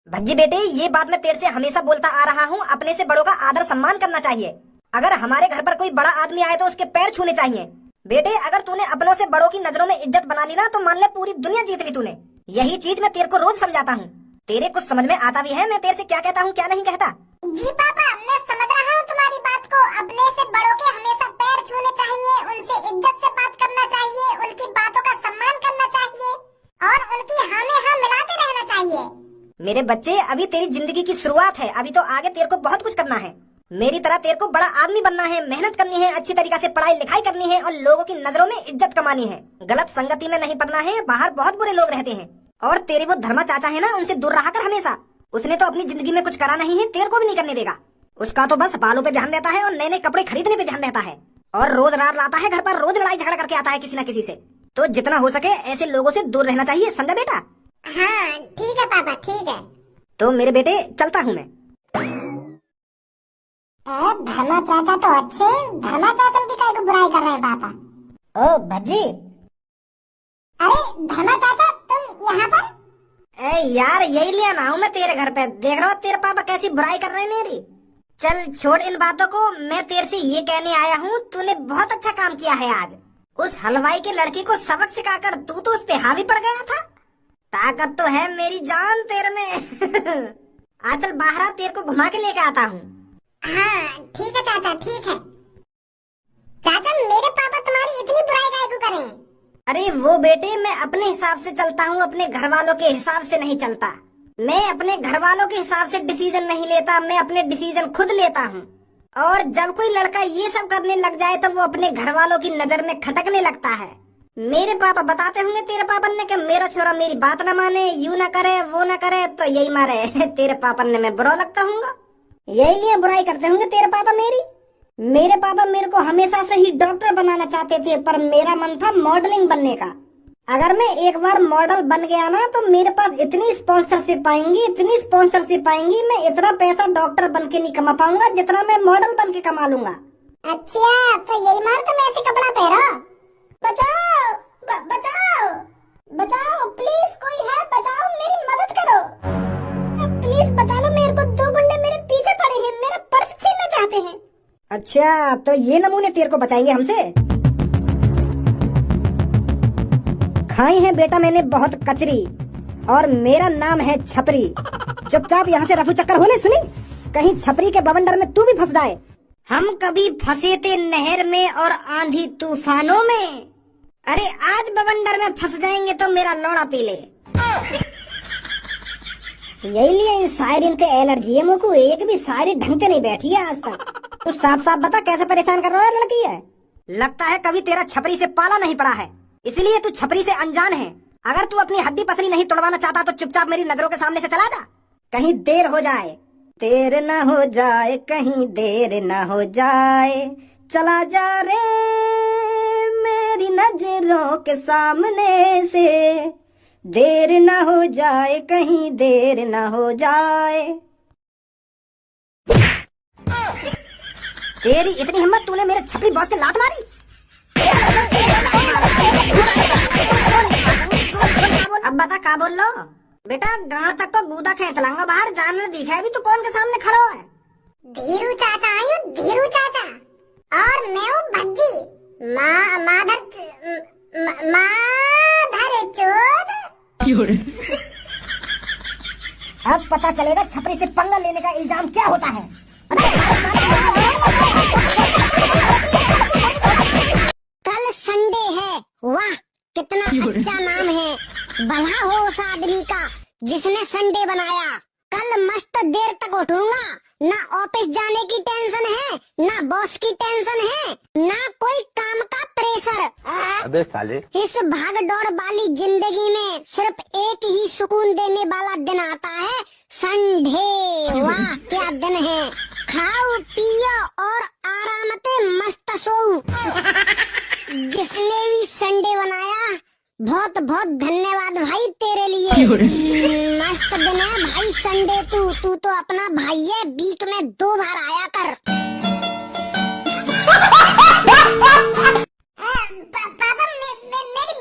भज्जी बेटे ये बात मैं तेरे से हमेशा बोलता आ रहा हूँ, अपने से बड़ों का आदर सम्मान करना चाहिए। अगर हमारे घर पर कोई बड़ा आदमी आए तो उसके पैर छूने चाहिए। बेटे अगर तूने अपनों से बड़ों की नजरों में इज्जत बना ली ना, तो मान ले पूरी दुनिया जीत ली तूने। यही चीज मैं तेरे को रोज समझाता हूँ, तेरे कुछ समझ में आता भी है मैं तेरे से क्या कहता हूँ क्या नहीं कहता। जी पापा मैं समझ रहा हूँ तुम्हारी बात को। अपने से बड़ों के हमेशा पैर छूने चाहिए, उनसे इज्जत से बात करना चाहिए, मेरे बच्चे, अभी तेरी जिंदगी की शुरुआत है, अभी तो आगे तेरे को बहुत कुछ करना है। मेरी तरह तेरे को बड़ा आदमी बनना है, मेहनत करनी है, अच्छी तरीके से पढ़ाई लिखाई करनी है और लोगों की नजरों में इज्जत कमानी है। गलत संगति में नहीं पड़ना है, बाहर बहुत बुरे लोग रहते हैं। और तेरे वो धर्मा चाचा है ना, उनसे दूर रहा कर हमेशा। उसने तो अपनी जिंदगी में कुछ करा नहीं है, तेरे को भी नहीं करने देगा। उसका तो बस बालों पे ध्यान देता है और नए नए कपड़े खरीदने पे ध्यान देता है, और रोज रात लाता है घर पर, रोज लड़ाई झगड़ा करके आता है किसी न किसी से। तो जितना हो सके ऐसे लोगों से दूर रहना चाहिए, समझा बेटा? हाँ ठीक है पापा, ठीक है। तो मेरे बेटे चलता हूँ मैं। धर्मा चाचा तो अच्छे, धर्मा चाचा की काय को बुराई कर रहे हैं पापा? ओ भज्जी, अरे धर्मा चाचा तुम यहाँ पर? यार यही लिए ना हूँ मैं तेरे घर पे, देख रहा हूँ तेरे पापा कैसी बुराई कर रहे हैं मेरी। चल छोड़ इन बातों को, मैं तेरे से ये कहने आया हूँ, तूने बहुत अच्छा काम किया है आज। उस हलवाई की लड़की को सबक सिखाकर तू तो उस पे हावी पड़ गया था। ताकत तो है मेरी जान तेरे में। आज चल बाहर आ, तेरे को घुमा के लेके आता हूँ। हाँ ठीक है चाचा, ठीक है। चाचा मेरे पापा तुम्हारी इतनी बुराई काहे को करें? अरे वो बेटे, मैं अपने हिसाब से चलता हूँ, अपने घर वालों के हिसाब से नहीं चलता। मैं अपने घर वालों के हिसाब से डिसीजन नहीं लेता, मैं अपने डिसीजन खुद लेता हूँ। और जब कोई लड़का ये सब करने लग जाए तो वो अपने घर वालों की नजर में खटकने लगता है। मेरे पापा बताते होंगे तेरे पापा ने कि मेरा छोरा मेरी बात न माने, यू न करे वो न करे, तो यही मारे तेरे पापा ने मैं बुरा लगता हूँगा, यही लिए बुराई करते होंगे तेरे पापा मेरी। मेरे पापा मेरे को हमेशा से ही डॉक्टर बनाना चाहते थे, पर मेरा मन था मॉडलिंग बनने का। अगर मैं एक बार मॉडल बन गया ना तो मेरे पास इतनी स्पॉन्सरशिप आएंगी, इतनी स्पॉन्सरशिप आएंगी, मैं इतना पैसा डॉक्टर बन के नहीं कमा पाऊंगा जितना मैं मॉडल बन के कमा लूंगा। अच्छा तो यही मार तुम ऐसे कपड़ा पहनो? बचाओ बचाओ बचाओ, प्लीज कोई है, बचाओ, मेरी मदद करो, प्लीज बचा लो मेरे को, दो गुंडे मेरे पीछे पड़े हैं, मेरा पर्स छीनना चाहते हैं। अच्छा तो ये नमूने तेरे को बचाएंगे हमसे? खाई है बेटा मैंने बहुत कचरी, और मेरा नाम है छपरी। चुपचाप यहाँ से रफू चक्कर होने सुनी, कहीं छपरी के बवंडर में तू भी फंस जाए। हम कभी फंसे थे नहर में और आंधी तूफानों में, अरे आज बवंडर में फंस जाएंगे तो मेरा लौड़ा पी ले। यही लिए इन शायरीन के एलर्जी है, मुझको एक भी शायरी ढंग से नहीं बैठी है आज तक। तू साफ साफ बता कैसे परेशान कर रहा है लड़की है? लगता है कभी तेरा छपरी से पाला नहीं पड़ा है, इसलिए तू छपरी से अनजान है। अगर तू अपनी हड्डी पसली नहीं तोड़वाना चाहता तो चुपचाप मेरी नजरों के सामने से चला जा, कहीं देर हो जाए। देर न हो जाए, कहीं देर न हो जाए, चला जा रे मेरी नजरों के सामने से, देर न हो जाए, कहीं देर न हो जाए। तेरी इतनी हिम्मत, तूने मेरे छपरी बॉस के लात मारी? अब बता क्या बोल लो बेटा, गांव तक तो गूदा खींच लाऊंगा, बाहर जानने दिखा है, अभी तू कौन के सामने खड़ा है? धीरू चाचा आयु, धीरू चाचा, और मैं हूँ भज्जी, माधर चोद। अब पता चलेगा छपरी से पंगा लेने का इल्जाम क्या होता है। कल संडे है, वाह कितना अच्छा नाम है, भला हो उस आदमी का जिसने संडे बनाया। कल मस्त देर तक उठूंगा, ना ऑफिस जाने की टेंशन है, ना बॉस की टेंशन है, ना कोई काम का प्रेशर। अबे साले, इस भाग दौड़ वाली जिंदगी में सिर्फ एक ही सुकून देने वाला दिन आता है, संडे। वाह क्या दिन है, खाओ पियो और आराम से मस्त सो। जिसने भी संडे बनाया बहुत बहुत धन्यवाद भाई तेरे लिए। मस्त दिन है भाई संडे, तू तो अपना भाई है, वीक में 2 बार आया कर। पापा मेरी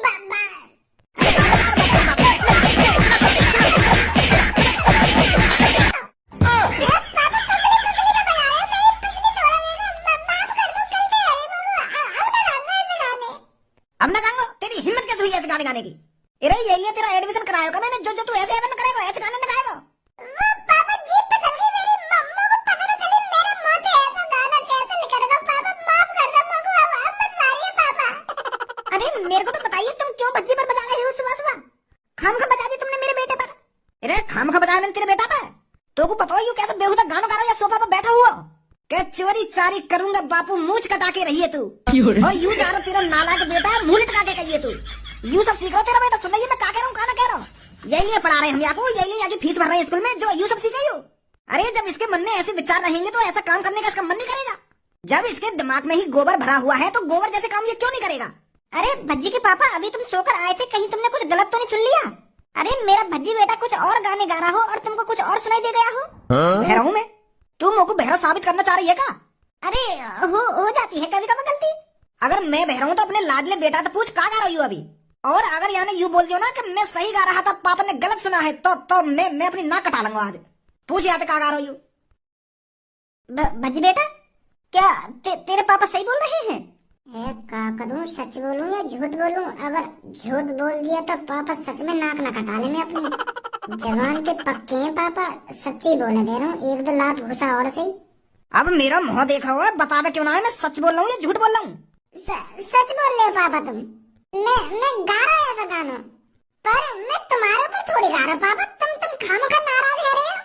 अब ना गांगो, तेरी हिम्मत कैसे हुई ऐसे गाने गाने की? अरे ये लिए तेरा एडमिशन कराया होगा मैंने, जो तू ऐसे एवन करेगा ऐसे गाने में गाएगा। पापा जीप पे चल गई, मेरी मम्मा को पता न चले मेरे मुंह से ऐसा गाना कैसे निकलेगा। पापा माफ कर दो मम्मा, अब मत मारिए पापा। अरे मेरे को तो बताइए तुम क्यों बच्ची पर बजा रहे हो सुबह सुबह? खामखा बजा दी तुमने मेरे बेटे पर। अरे खामखा बजाया मैंने तेरे मूछ कटा के रही है तू, और यू जा रहा तेरा नालायक बेटा मुंह लटका के कहिए तू। यू सब सीख रहा तेरा बेटा, सुन रही मैं क्या कह रहा हूँ, क्या ना कह रहा हूँ। यही लिए पढ़ा रहे हम आपको, यही लिए आगे फीस भर रहे हैं स्कूल में, जो यू सब सीख रही हो। अरे जब इसके मन में ऐसे विचार रहेंगे तो ऐसा काम करने का इसका मन नहीं करेगा। जब इसके दिमाग में ही गोबर भरा हुआ है तो गोबर जैसे काम ये क्यों नहीं करेगा। अरे भज्जी के पापा, अभी तुम सोकर आए थे, कहीं तुमने कुछ गलत तो नहीं सुन लिया? अरे मेरा भज्जी बेटा कुछ और गाने गा रहा हो और तुमको कुछ और सुनाई दे गया हो। बहरा हूँ मैं? तू मुझको बहरा साबित करना चाह रही है क्या? अरे हो जाती है कभी कभी गलती। अगर मैं बहरा हूँ तो अपने लाडले बेटा तो पूछ कहाँ गा रही हूँ अभी। और अगर यानी यूँ बोल दियो ना कि मैं सही गा रहा था, पापा ने गलत सुना है, तो मैं अपनी नाक कटा लूंगा आज। पूछ यहाँ कहाँ गा रही हूँ। भज्जी बेटा, क्या तेरे पापा सही बोल रहे हैं? क्या करूं, सच बोलूं या झूठ बोलूं? अगर झूठ बोल दिया तो पापा सच में नाक ना कटा ले। मैं अपनी जवान के पक्के हैं पापा, सच्ची बोले दे रहा हूँ, एक दो लात घुसा और सही। अब मेरा मुंह देख रहा हो, बता दे क्यों ना है, मैं सच बोल रहा हूँ या झूठ बोल रहा हूँ? सच बोल रहे हो पापा तुम। मैं गा रहा है ऐसा गाना, पर मैं तुम्हारे ऊपर थोड़ी गा रहा हूँ पापा। तुम खामखा नाराज है रहे हो।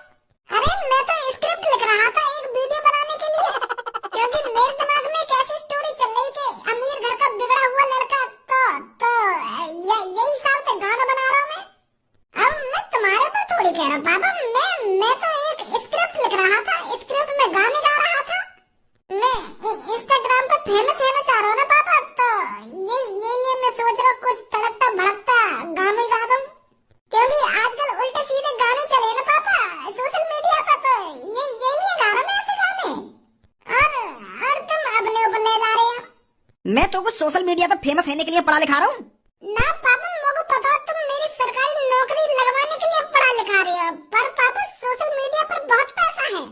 अरे मैं तो स्क्रिप्ट लिख रहा था एक वीडियो बनाने के लिए, क्योंकि मेरे दिमाग में एक ऐसी स्टोरी चल रही कि अमीर घर का बिगड़ा हुआ लड़का, तो यही हिसाब से गाना बना रहा हूँ मैं। अब मैं तुम्हारे ऊपर थोड़ी कह रहा हूँ पापा, मैं तो एक स्क्रिप्ट लिख रहा था, स्क्रिप्ट में गाने गा रहा था। मैं इंस्टाग्राम पर फेमस होना चाह रहा हूँ ना पापा, तो ये मैं सोच रहा हूँ कुछ तड़कता भड़कता गाना गा दूं, क्योंकि आजकल उल्टे सीधे गाने चले ना पापा सोशल मीडिया पर, तो यही गा रहा हूँ ऐसे गाने। और तुम अपने ऊपर ले जा रहे हो। मैं तो कुछ सोशल मीडिया पर फेमस होने के लिए पढ़ा लिखा रहा हूँ ना पापा, मुझे पता तुम मेरी सरकारी नौकरी लगवाने के लिए पढ़ा लिखा रहे हो, पर पापा सोशल मीडिया पर बहुत पैसा है।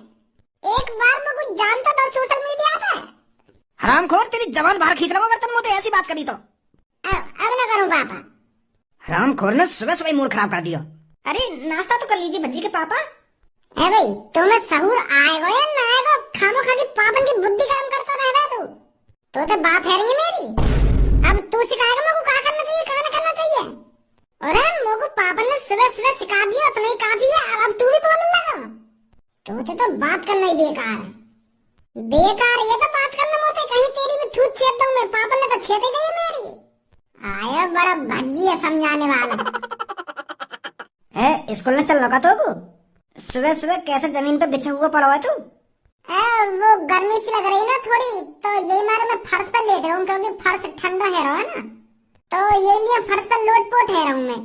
एक बार मैं कुछ जानता था सोशल मीडिया पे। हरामखोर, तेरी जबान बाहर खींच रहा हूँ अगर तुम मुझे ऐसी बात करी तो। अब ना करूँ पापा। हरामखोर ने सुबह सुबह मूड खराब कर दिया। अरे नाश्ता तो कर लीजिए भज्जी के पापा। है भाई, तुम्हें सहूर आएगा या ना आएगा, खामो खा के पापन की बुद्धि गर्म करता रहता है तो बात है रही मेरी। अब तू सिखाएगा मुझको क्या करना चाहिए, क्या ना करना चाहिए। अरे मुझको पापन ने सुबह सुबह सिखा दिया, तुम्हें काफी है, अब तू भी बोलने लगा। तुझे तो बात करना ही बेकार है, बेकार ये तो बात करना मुझे, कहीं तेरी भी छूट छेद दूं मैं। पापन ने तो छेद ही गई मेरी। आया बड़ा भज्जी है समझाने वाला। स्कूल में चल रहा तो सुबह सुबह कैसे जमीन पे बिछा हुआ पड़ा हुआ है तू? वो गर्मी सी लग रही ना थोड़ी, तो यही मारे मैं फर्श पर लेट रहा हूँ, क्योंकि फर्श ठंडा है रहा है ना, तो ये लिए फर्श पर लोट पोट है रहा हूँ मैं।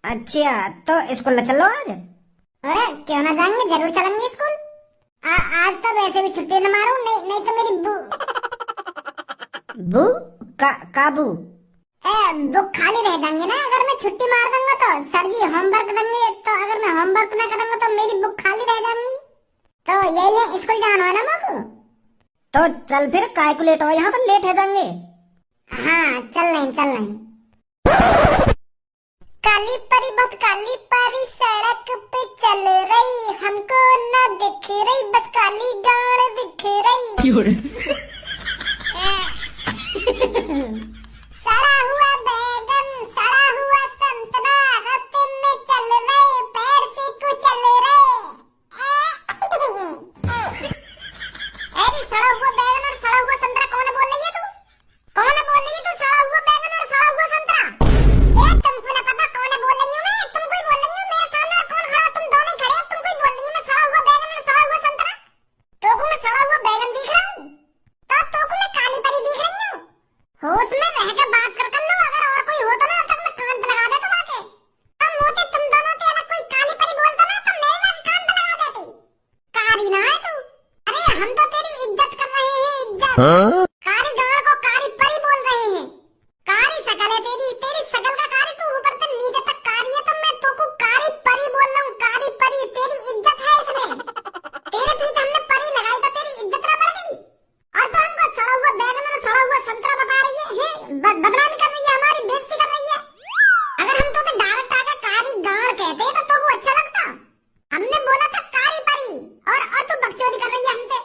अच्छा, तो स्कूल में चलो आज? अरे क्यों ना जाएंगे, जरूर चलेंगे स्कूल। आज तो वैसे भी छुट्टी न मारूं, नहीं तो मेरी बू का बू बुक खाली रह जाएंगे ना अगर मैं छुट्टी मार दूंगा तो। सर जी होमवर्क देंगे, तो अगर मैं होमवर्क न करूंगा तो मेरी बुक खाली रह जाएंगी। तो यही ले स्कूल जाना है ना मुझको। तो चल फिर, काय को लेट हो, यहाँ पर लेट है जाएंगे। हाँ चल रहे। काली परी बहुत काली परी सड़क पे चल रही, हमको न दिख रही, बस काली गाड़ दिख रही। सड़ा हुआ बैगन, सड़ा हुआ संतरा, रास्ते में चल रहे, पैर से कुचल रहे। अरे सड़ा हुआ बैगन और सड़ा हुआ संतरा कौन बोल रही है तू? कौन बोल रही है तू? सड़ा हुआ बैगन और सड़ा हुआ संतरा? तुमको ना पता कौन बोल रही हूँ मैं? तुम कोई बोल रही हो मेरे सामने, कौन खड़ा? तुम दोनों ही खड़े हो, तुम कोई बोल रही हो मैं सड़ा हुआ बैगन और सड़ा हुआ संतरा? तो मैं सड़ा हुआ बैगन दिख रहा हूँ, तो मैं काली परी दिख रही हूँ। होश में रहकर बात कर लो, अगर और कोई हो तो ना तब मैं कान पे लगा देता आके। अब मुझे तुम दोनों के अगर कोई काली परी बोलता ना तो मेरे ना कान पे लगा देती। कारी ना है तू? अरे हम तो तेरी इज्जत कर रहे हैं, इज्जत। कारी गाड़ को कारी परी बोल रहे हैं। कारी शकल है तेरी शकल का कारी, तू ऊपर से नीचे तक कारी है, तो मैं तुमको कारी परी बोल रहा हूँ, कारी परी। तेरी इज्जत है इसमें, तेरे पीछे हमने परी लगाई तो तेरी इज्जत ना बढ़ गई, और तो हमको सड़ा हुआ बैगन और सड़ा हुआ संतरा बता रही है, बदनामी कर रही है, हमारी बेइज्जती कर रही है। अगर हम तो डायरेक्ट आकर कारी गाड़ कहते तो वो अच्छा लगता। हमने बोला था कारी परी, और तू बकचोदी कर रही है हमसे।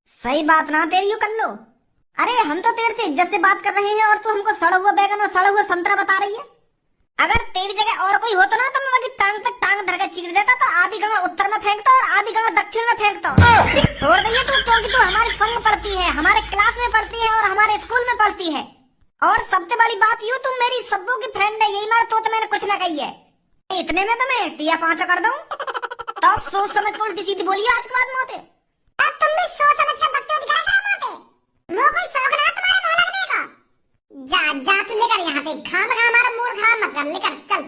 सही बात ना तेरी, यूं कर लो। अरे हम तो तेरे से इज्जत से बात कर रहे हैं और तू हमको सड़ा हुआ बैगन और सड़ा हुआ संतरा बता रही है। अगर तेरी जगह और कोई होता ना तो मैं उसकी टांग पे टांग धर के चीर देता, तो आधी गंगा उत्तर में फेंकता और आधी गंगा दक्षिण में फेंकता। छोड़ दइए तू, क्योंकि तू हमारे संग पढ़ती है, हमारे क्लास में पढ़ती है और हमारे स्कूल में पढ़ती है। और सबसे बड़ी बात यूँ, तुम मेरी सब्बू की फ्रेंड है, यही मार तो मैंने कुछ ना कही है। इतने में तो मैं तिया पांचा कर दूं। तो सोच समझ कर उल्टी सीधी बोलिए आज के बाद मोते। अब तुम भी सोच समझ के बच्चों दिखाया करो मोटे। मुंह कोई शौक ना तुम्हारे मुंह लगने का। जा जा तू लेकर यहाँ पे खाम खा हमारा मूड खराब मत कर, लेकर चल।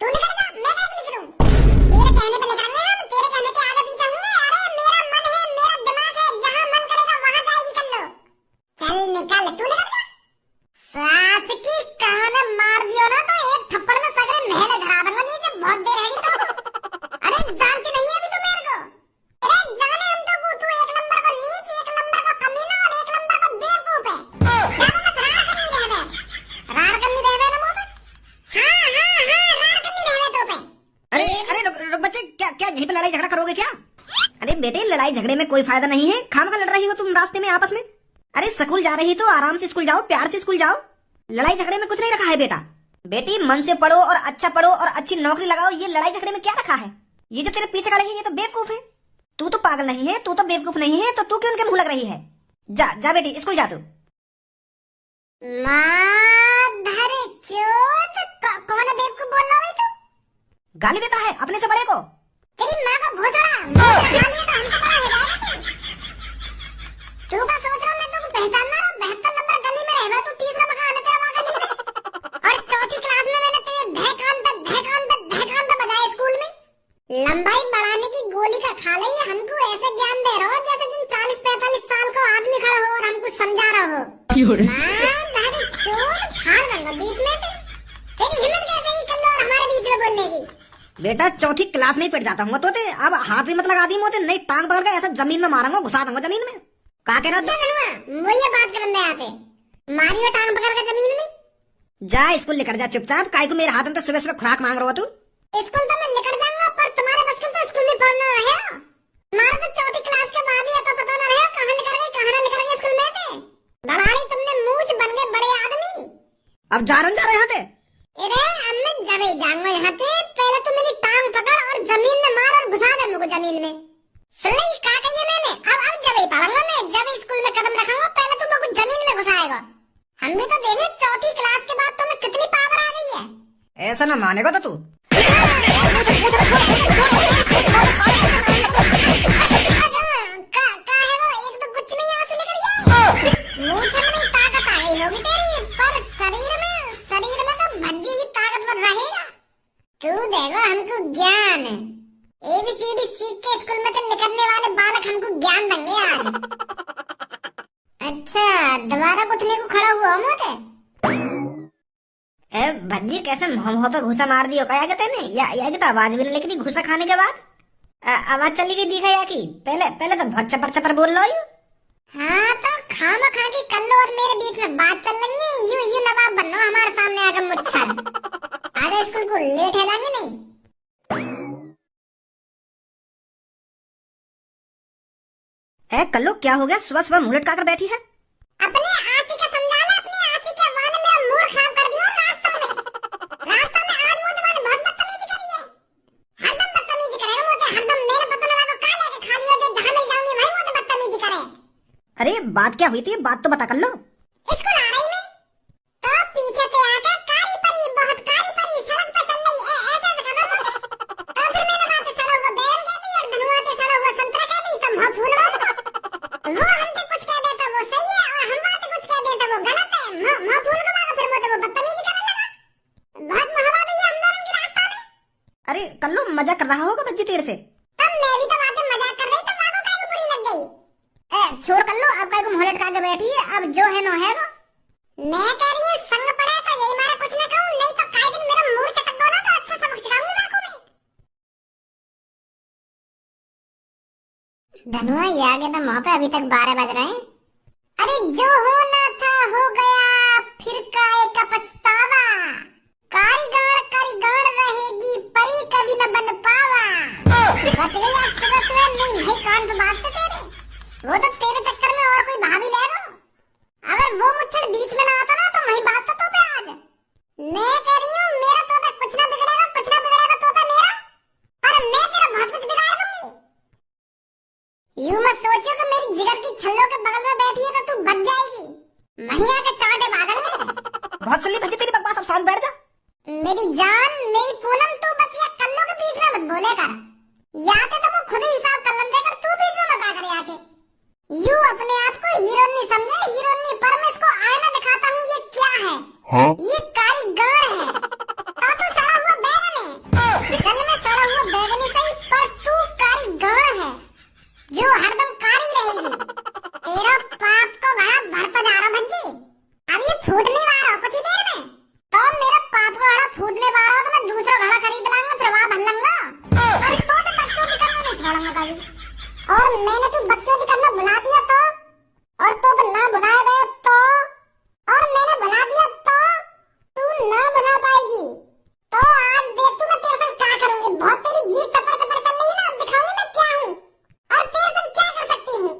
तू लेकर जा, मैं कैसे लेकर आऊं? तेरे कहने पे लेकर आएंगे हम, तेरे कहने पे आगे पीछे होंगे। अरे मेरा मन है, मेरा दिमाग है, जहाँ मन करेगा वहाँ जाएगी कर लो। चल निकल, तू लेकर जा। सास की कान में मार दियो ना तो एक थप्पड़ में सगरे महल धरा दूंगा नीचे, बहुत देर रहेगी तो। अरे जानती नहीं है अभी तो मेरे को। अरे जाने हम तो तू एक नंबर को नीच, एक नंबर को कमीना और एक नंबर को बेवकूफ है। ज्यादा मत रार करनी रह बे ना मुंह पे। हाँ रार करनी रह बे तो पे। अरे रुक बच्चे, क्या क्या यहीं पे लड़ाई झगड़ा करोगे क्या? अरे बेटे, लड़ाई झगड़े में कोई फायदा नहीं है, खामखा लड़ रही हो तुम रास्ते में आपस में। अरे स्कूल जा रही तो आराम से स्कूल जाओ, प्यार से स्कूल जाओ। लड़ाई झगड़े में कुछ नहीं रखा है बेटा। बेटी मन से पढ़ो और अच्छा पढ़ो और अच्छी नौकरी लगाओ, ये लड़ाई झगड़े में क्या रखा है? ये जो तेरे पीछे खड़े हैं ये तो बेवकूफ है। तू तो पागल नहीं है, तू तो बेवकूफ नहीं है, तो तू क्यों उनके मुंह लग रही है? जा जा बेटी स्कूल जा तू। माधर चोद, कौन है बेवकूफ बोल रहा है तू? गाली देता है अपने से बड़े को। तेरी माँ का भोसड़ा खा लिया तो हमको बड़ा है तू का सोच रहा मैं तुमको पहचानना रहा। 72 नंबर गली में रहना, तू 30 नंबर आने तेरा वहाँ गली में। और चौथी क्लास में मैंने तेरे धहकान पे बजाया स्कूल में। लंबाई बढ़ाने की गोली का खा ली, हमको ऐसे ज्ञान दे रहा हो जैसे तुम 40-45 साल का आदमी खड़ा हो और हमको समझा रहा हो। फाड़ दूंगा बीच में से। तेरी हिम्मत कैसे ही कर लो और हमारे बीच में बोलने की? बेटा चौथी क्लास में ही पिट जाता हूँ तो ते, अब हाथ भी मत लगा दी मोते, नहीं टांग पकड़ के ऐसा जमीन में मारूंगा, घुसा दूंगा जमीन में। कहा कह रहा वो ये बात करने आते मारियो टांग पकड़ के जमीन में। जा स्कूल लेकर जा चुपचाप, काय को मेरे हाथ में तो सुबह सुबह खुराक मांग रहा हो तू। स्कूल तो मैं लेकर जाऊंगा, पर तुम्हारे बस का तो स्कूल में पढ़ना है। हमारे तो चौथी क्लास के बाद ही है, तो पता ना रहे कहाँ लेकर गए कहाँ ना लेकर गए स्कूल में थे। दलाली तुमने मूछ बन गए बड़े आदमी। अब जा रहे यहाँ थे। अरे अब मैं जब ही जाऊंगा यहाँ से, पहले तो मेरी टांग पकड़ और जमीन में मार और घुसा दे मुझको जमीन में। सुन ली क्या कही मैंने? अब जब ही पढ़ूंगा मैं, जब ही स्कूल में कदम रखूंगा, पहले तुम मुझको जमीन में घुसाएगा। हम भी तो देखे चौथी क्लास के बाद तुम्हें कितनी पावर आ गई है। ऐसा ना मानेगा तो तू। होगी तेरी, पर शरीर में तो भज्जी ही ताकतवर रहेगा। तू देखो हमको ज्ञान ABCD सीख के स्कूल में से निकलने वाले बालक हमको ज्ञान देंगे आज। अच्छा दोबारा कुटने को खड़ा हुआ मोटे। ए भज्जी कैसे मुंह पे घुसा मार दियो क्या कहते ने? या तो आवाज भी नहीं निकली घुसा खाने के बाद। आवाज चली गई दिखा या की? पहले तो बहुत चपर चपर बोल लो यू। हाँ तो खामा खा के कर लो और मेरे बीच में बात चल रही है। यू नवाब बनो हमारे सामने आकर मुच्छर। आगे स्कूल को लेट है जाएंगे नहीं। ए कल्लू क्या हो गया, सुबह सुबह मुंह लटका कर बैठी है? अपने आशी का समझा ला, अपने आशी के वाने मेरा मूड खराब कर दिया रास्ता में आज मुझे मैंने बहुत बदतमीजी करी है। हरदम बदतमीजी करे मुझे, हरदम मेरे पता लगा को काले के खा लियो जो जहां मिल जाऊंगी वहीं मुझे बदतमीजी करे। अरे बात क्या हुई थी, बात तो बता कर लो। स्कूल आ रही मैं तो पीछे से आके कारी परी, बहुत कारी परी सड़क पे चल रही है ऐसे से कदम मुझे। तो फिर मैंने वहां पे सड़ा हुआ बेर कह दी और धनुआ पे सड़ा हुआ संतरा कह दी, तो मुंह फूल रहा था। वो हमसे कुछ कह देता वो सही है और हम वहां से कुछ कह देता वो गलत है। मुंह फूल के बाद फिर मुझे वो बदतमीजी करने लगा। बहुत महवा दी हम दोनों के रास्ता में। अरे कल्लू मजाक कर रहा होगा बच्ची तेरे से। तब मैं भी तो बातें मजाक कर रही, तब आपको काय को बुरी लग गई? छोड़ कर लो, अब काय को मुंह लटका के बैठी है, अब जो है नो है ना। मैं कह रही हूँ संग पड़े तो यही मारा कुछ न कहूँ, नहीं तो काय दिन मेरा मूड चटक दो ना तो अच्छा सबक सिखाऊंगी लाखों में। धनुआ ये आगे तो वहाँ पे अभी तक 12 बज रहे हैं। अरे जो होना था हो गया, फिर काहे का पछतावा। कारीगर रहेगी परी कभी न बन पावा। बच गई आज सुबह सुबह, नहीं भाई कान पे बाजते तेरे। वो तो तेरे चक्कर में और कोई भाभी ले लो। अगर वो मुच्छड़ बीच में ना आता ना तो वही बात तो पे आज। मैं कह रही हूँ मेरा तो रहेगी। वहीं आके चाटे बादल में। बहुत सुन ली भज्जी तेरी बकवास, अब शांत बैठ जा। मेरी जान, मेरी पूनम, तू बस ये कल्लों के बीच में मत बोले कर। या तो तुम खुद ही हिसाब कर लेंगे कर, तू बीच में मत आ कर आके। यू अपने आप को हीरोइन नहीं समझे, हीरोइन नहीं, पर मैं इसको आईना दिखाता हूँ। ये क्या है? हाँ? ये कारीगर है। तो सड़ा हुआ बैगन है। चल मैं सड़ा हुआ बैगन ही सही, पर तू कारीगर है जो हरदम कारी रहेगी। तेरा पाप को बड़ा बढ़ता जा रहा भज्जी। अब ये फूटने वाला कुछ ही देर में। तो मेरा पाप को घड़ा फूटने वाला हो तो मैं दूसरा घड़ा खरीद लाऊंगा, फिर वहां भर लूंगा। और तो बच्चों की करना नहीं छोड़ूंगा कभी। और मैंने तो बच्चों की करना भुला दिया तो, और तो ना भुलाया गया तो, और मैंने भुला दिया तो तू ना भुला पाएगी। तो आज देख तू मैं तेरे संग क्या करूंगी। बहुत तेरी जीभ तपर तपर चल रही है ना, अब दिखाऊंगी मैं क्या हूँ और तेरे संग क्या कर सकती हूँ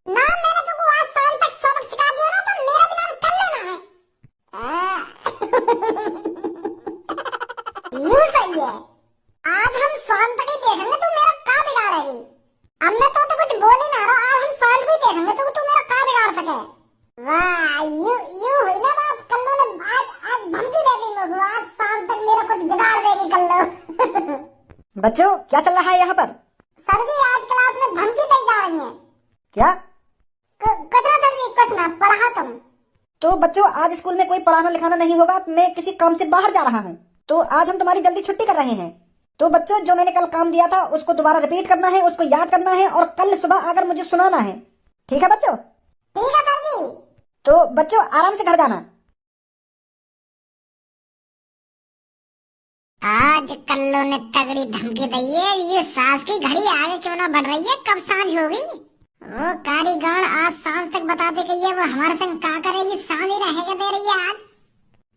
ना। मैंने तुमको आज शाम तक सबक सिखा दिया ना, तो मेरा भी नाम कर लेना है। यूं सही है, आज हम शाम तक ही देखेंगे तू मेरा क्या बिगाड़ेगी। अब मैं तो कुछ बोल ही ना रहा, आज हम शाम को ही देखेंगे तो तू मेरा क्या बिगाड़ सके। वाह, यू हुई ना बात। कल्लू ने आज धमकी दे दी मुझे, आज शाम तक मेरा कुछ बिगाड़ देगी कल्लू। बच्चों क्या चल रहा है यहाँ पर? सर जी आज क्लास में धमकी दी जा रही है। क्या? कुछ ना सर जी, कुछ ना, पढ़ा तुम। तो बच्चों आज स्कूल में कोई पढ़ाना लिखाना नहीं होगा, मैं किसी काम से बाहर जा रहा हूँ, तो आज हम तुम्हारी जल्दी छुट्टी कर रहे हैं। तो बच्चों जो मैंने कल काम दिया था उसको दोबारा रिपीट करना है, उसको याद करना है और कल सुबह आकर मुझे सुनाना है। ठीक है बच्चों? ठीक है सर जी। तो बच्चों आराम से घर जाना। आज कल्लू ने तगड़ी धमकी दी है। ये सांस की घड़ी आगे क्यों ना बढ़ रही है, कब सांझ होगी। वो कारीगर आज सांझ तक बताते कि ये वो हमारे संग क्या करेगी, सांझ ही रहेगा दे रही है। आज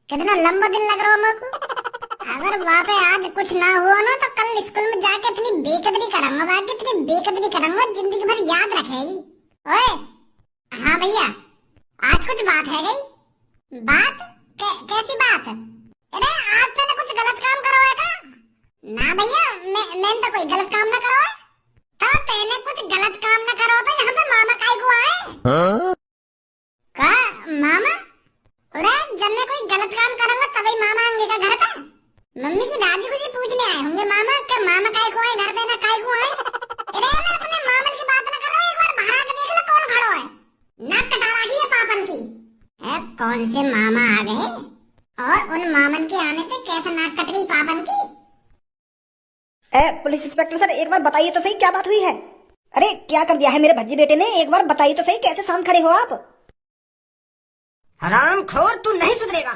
कितना लंबा दिन लग रहा है मेरे को। अगर वहाँ पे आज कुछ ना हुआ ना तो कल स्कूल में जाके इतनी बेकदरी करूंगा, बाकी इतनी बेकदरी करूंगा जिंदगी भर याद रखेगी। ओए हाँ भैया, आज कुछ बात है गई। बात कैसी बात? अरे आज तूने कुछ गलत काम करो है का? ना भैया, मैंने तो कोई गलत काम ना करो है। तो तेने कुछ गलत काम ना करो तो यहाँ पे मामा काहे को आए? हाँ? का मामा? अरे जब मैं कोई गलत काम करूंगा तभी मामा आएंगे का घर पे? मम्मी की दादी को ही पूछने आए होंगे मामा, क्या मामा काहे को आए घर पे ना काहे को आए? अरे मैं अपने मामा की बात ना कर रहा हूँ, एक बार बाहर आके देख लो कौन खड़ा है। नाक कटा रखी है पापन की। कौन से मामा आ गए और उन मामन के आने से कैसे नाक कट गई पापन की? पुलिस इंस्पेक्टर सर एक बार बताइए तो सही क्या बात हुई है? अरे क्या कर दिया है मेरे भज्जी बेटे ने, एक बार बताइए तो सही कैसे शांत खड़े हो आप? हरामखोर तू नहीं सुधरेगा।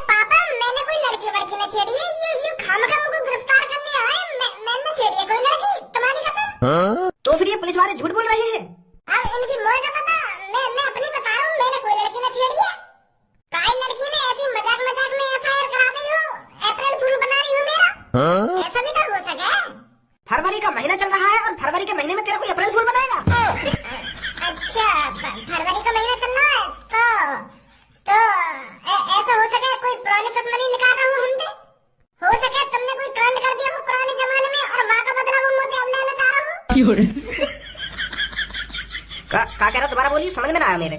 पापा मैंने कोई लड़की वड़की न छेड़ी है, ये खामखा मुझको गिरफ्तार करने आए। मैंने न छेड़ी है कोई लड़की, तुम्हारी कसम। हाँ? तो फिर ये पुलिस वाले झूठ बोल रहे हैं। अब इनकी मोह का पता, मैं अपनी बता रहा हूँ, मैंने कोई लड़की न छेड़ी है। काई लड़की ने ऐसी मजाक मजाक में एफआईआर करा दी हो, अप्रैल फूल बना रही हो मेरा। हाँ? ऐसा भी तो हो सके। फरवरी का महीना चल रहा है और फरवरी के महीने में तेरा कोई अप्रैल फूल बनाएगा? अच्छा फरवरी का महीना चल रहा है तो ऐसा हो सके कोई पुरानी दुश्मनी निकाल रहा हूँ हमसे। हो सके तुमने कोई कांड कर दिया हो पुराने जमाने में और वहाँ का बदला वो मुझे अब लेना चाह रहा हूँ। का कह रहा, दोबारा बोलिए, समझ में ना आया मेरे।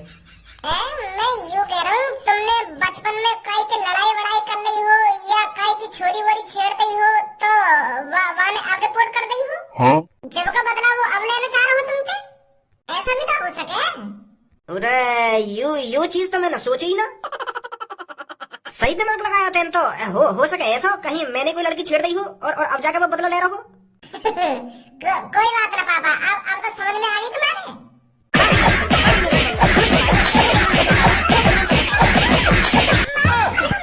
मैं यूँ कह रहा हूँ तुमने बचपन में काई की लड़ाई वड़ाई कर ली हो या काई की छोरी वोरी छेड़ दी हो तो वहाँ ने अब रिपोर्ट कर दी हो। हाँ? जब का बदला वो अब लेना चाह रहा हूँ तुमसे, ऐसा भी तो हो सके। अरे यू चीज तो मैंने सोची ही ना। सही दिमाग लगाया तेन तो। हो सके ऐसा कहीं मैंने कोई लड़की छेड़ दी हो और अब जाके वो बदला ले रहा हो। कोई बात ना पापा, अब तो समझ में आ गई तुम्हारे।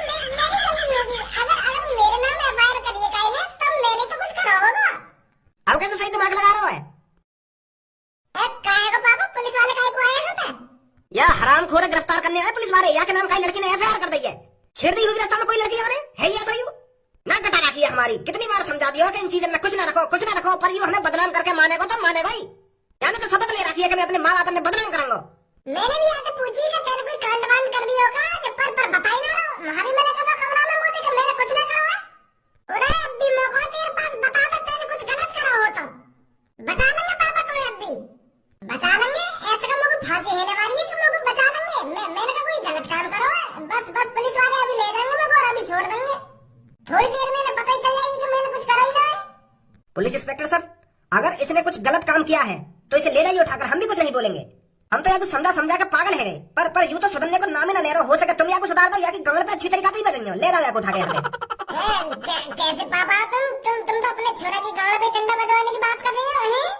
मेरी गलती होगी, अगर मेरे नाम एफआईआर करिए काई ने तब मैंने तो कुछ करा होगा। अब कैसे सही दिमाग लगा रहा है? काहे को पापा, पुलिस वाले काहे को आए हैं पे? या हरामखोर गिरफ्तार करने आए पुलिस वाले, या के नाम का लड़की ने एफआईआर कर दी है। छेड़ दी होगी रास्ता में कोई लड़की है ये सही ना कटा रखी है हमारी। कितनी बार समझा दिया कि इन चीजों में कुछ ना रखो, पर यू हमें बदनाम करके मानेगा तो मानेगा ही। यानी तो शपथ ले रखी है कि मैं अपने माँ बाप ने बदनाम करूंगा। मैंने भी आके पूछी कि तेरे कोई कांड वांड कर दी होगा, पर बताई ना रहो। वहाँ भी मैंने कहा कमरा में मुझे कि मैंने कुछ ना करा है। उरे अब भी मौका तेरे पास, बता दे तेने कुछ गलत करा हो तो बचा लेंगे पापा, तो अब भी बचा लेंगे। ऐसे का मुझे फांसी होने वाली है कि मुझे बचा लेंगे। गलत काम करो, बस बस पुलिस वाले अभी ले जाएंगे मेरे को और अभी छोड़ देंगे। थोड़ी देर में पता ही चल जाएगी कि मैंने कुछ करा ही ना है। पुलिस इंस्पेक्टर सर, अगर इसने कुछ गलत काम किया है तो इसे ले जाइए उठाकर, हम भी कुछ नहीं बोलेंगे। हम तो यहाँ कुछ समझा समझा के पागल है, पर यूं तो सुधरने को नाम ही ना ले रहे हो सके तुम यहाँ को सुधार दो, या कि गंगल पे अच्छी तरीका से ही बदल ले जाओ यहाँ को उठा के यहाँ पे। कैसे पापा तुम तो अपने छोरा की गाड़ पे डंडा बजवाने की बात कर रही हो हैं?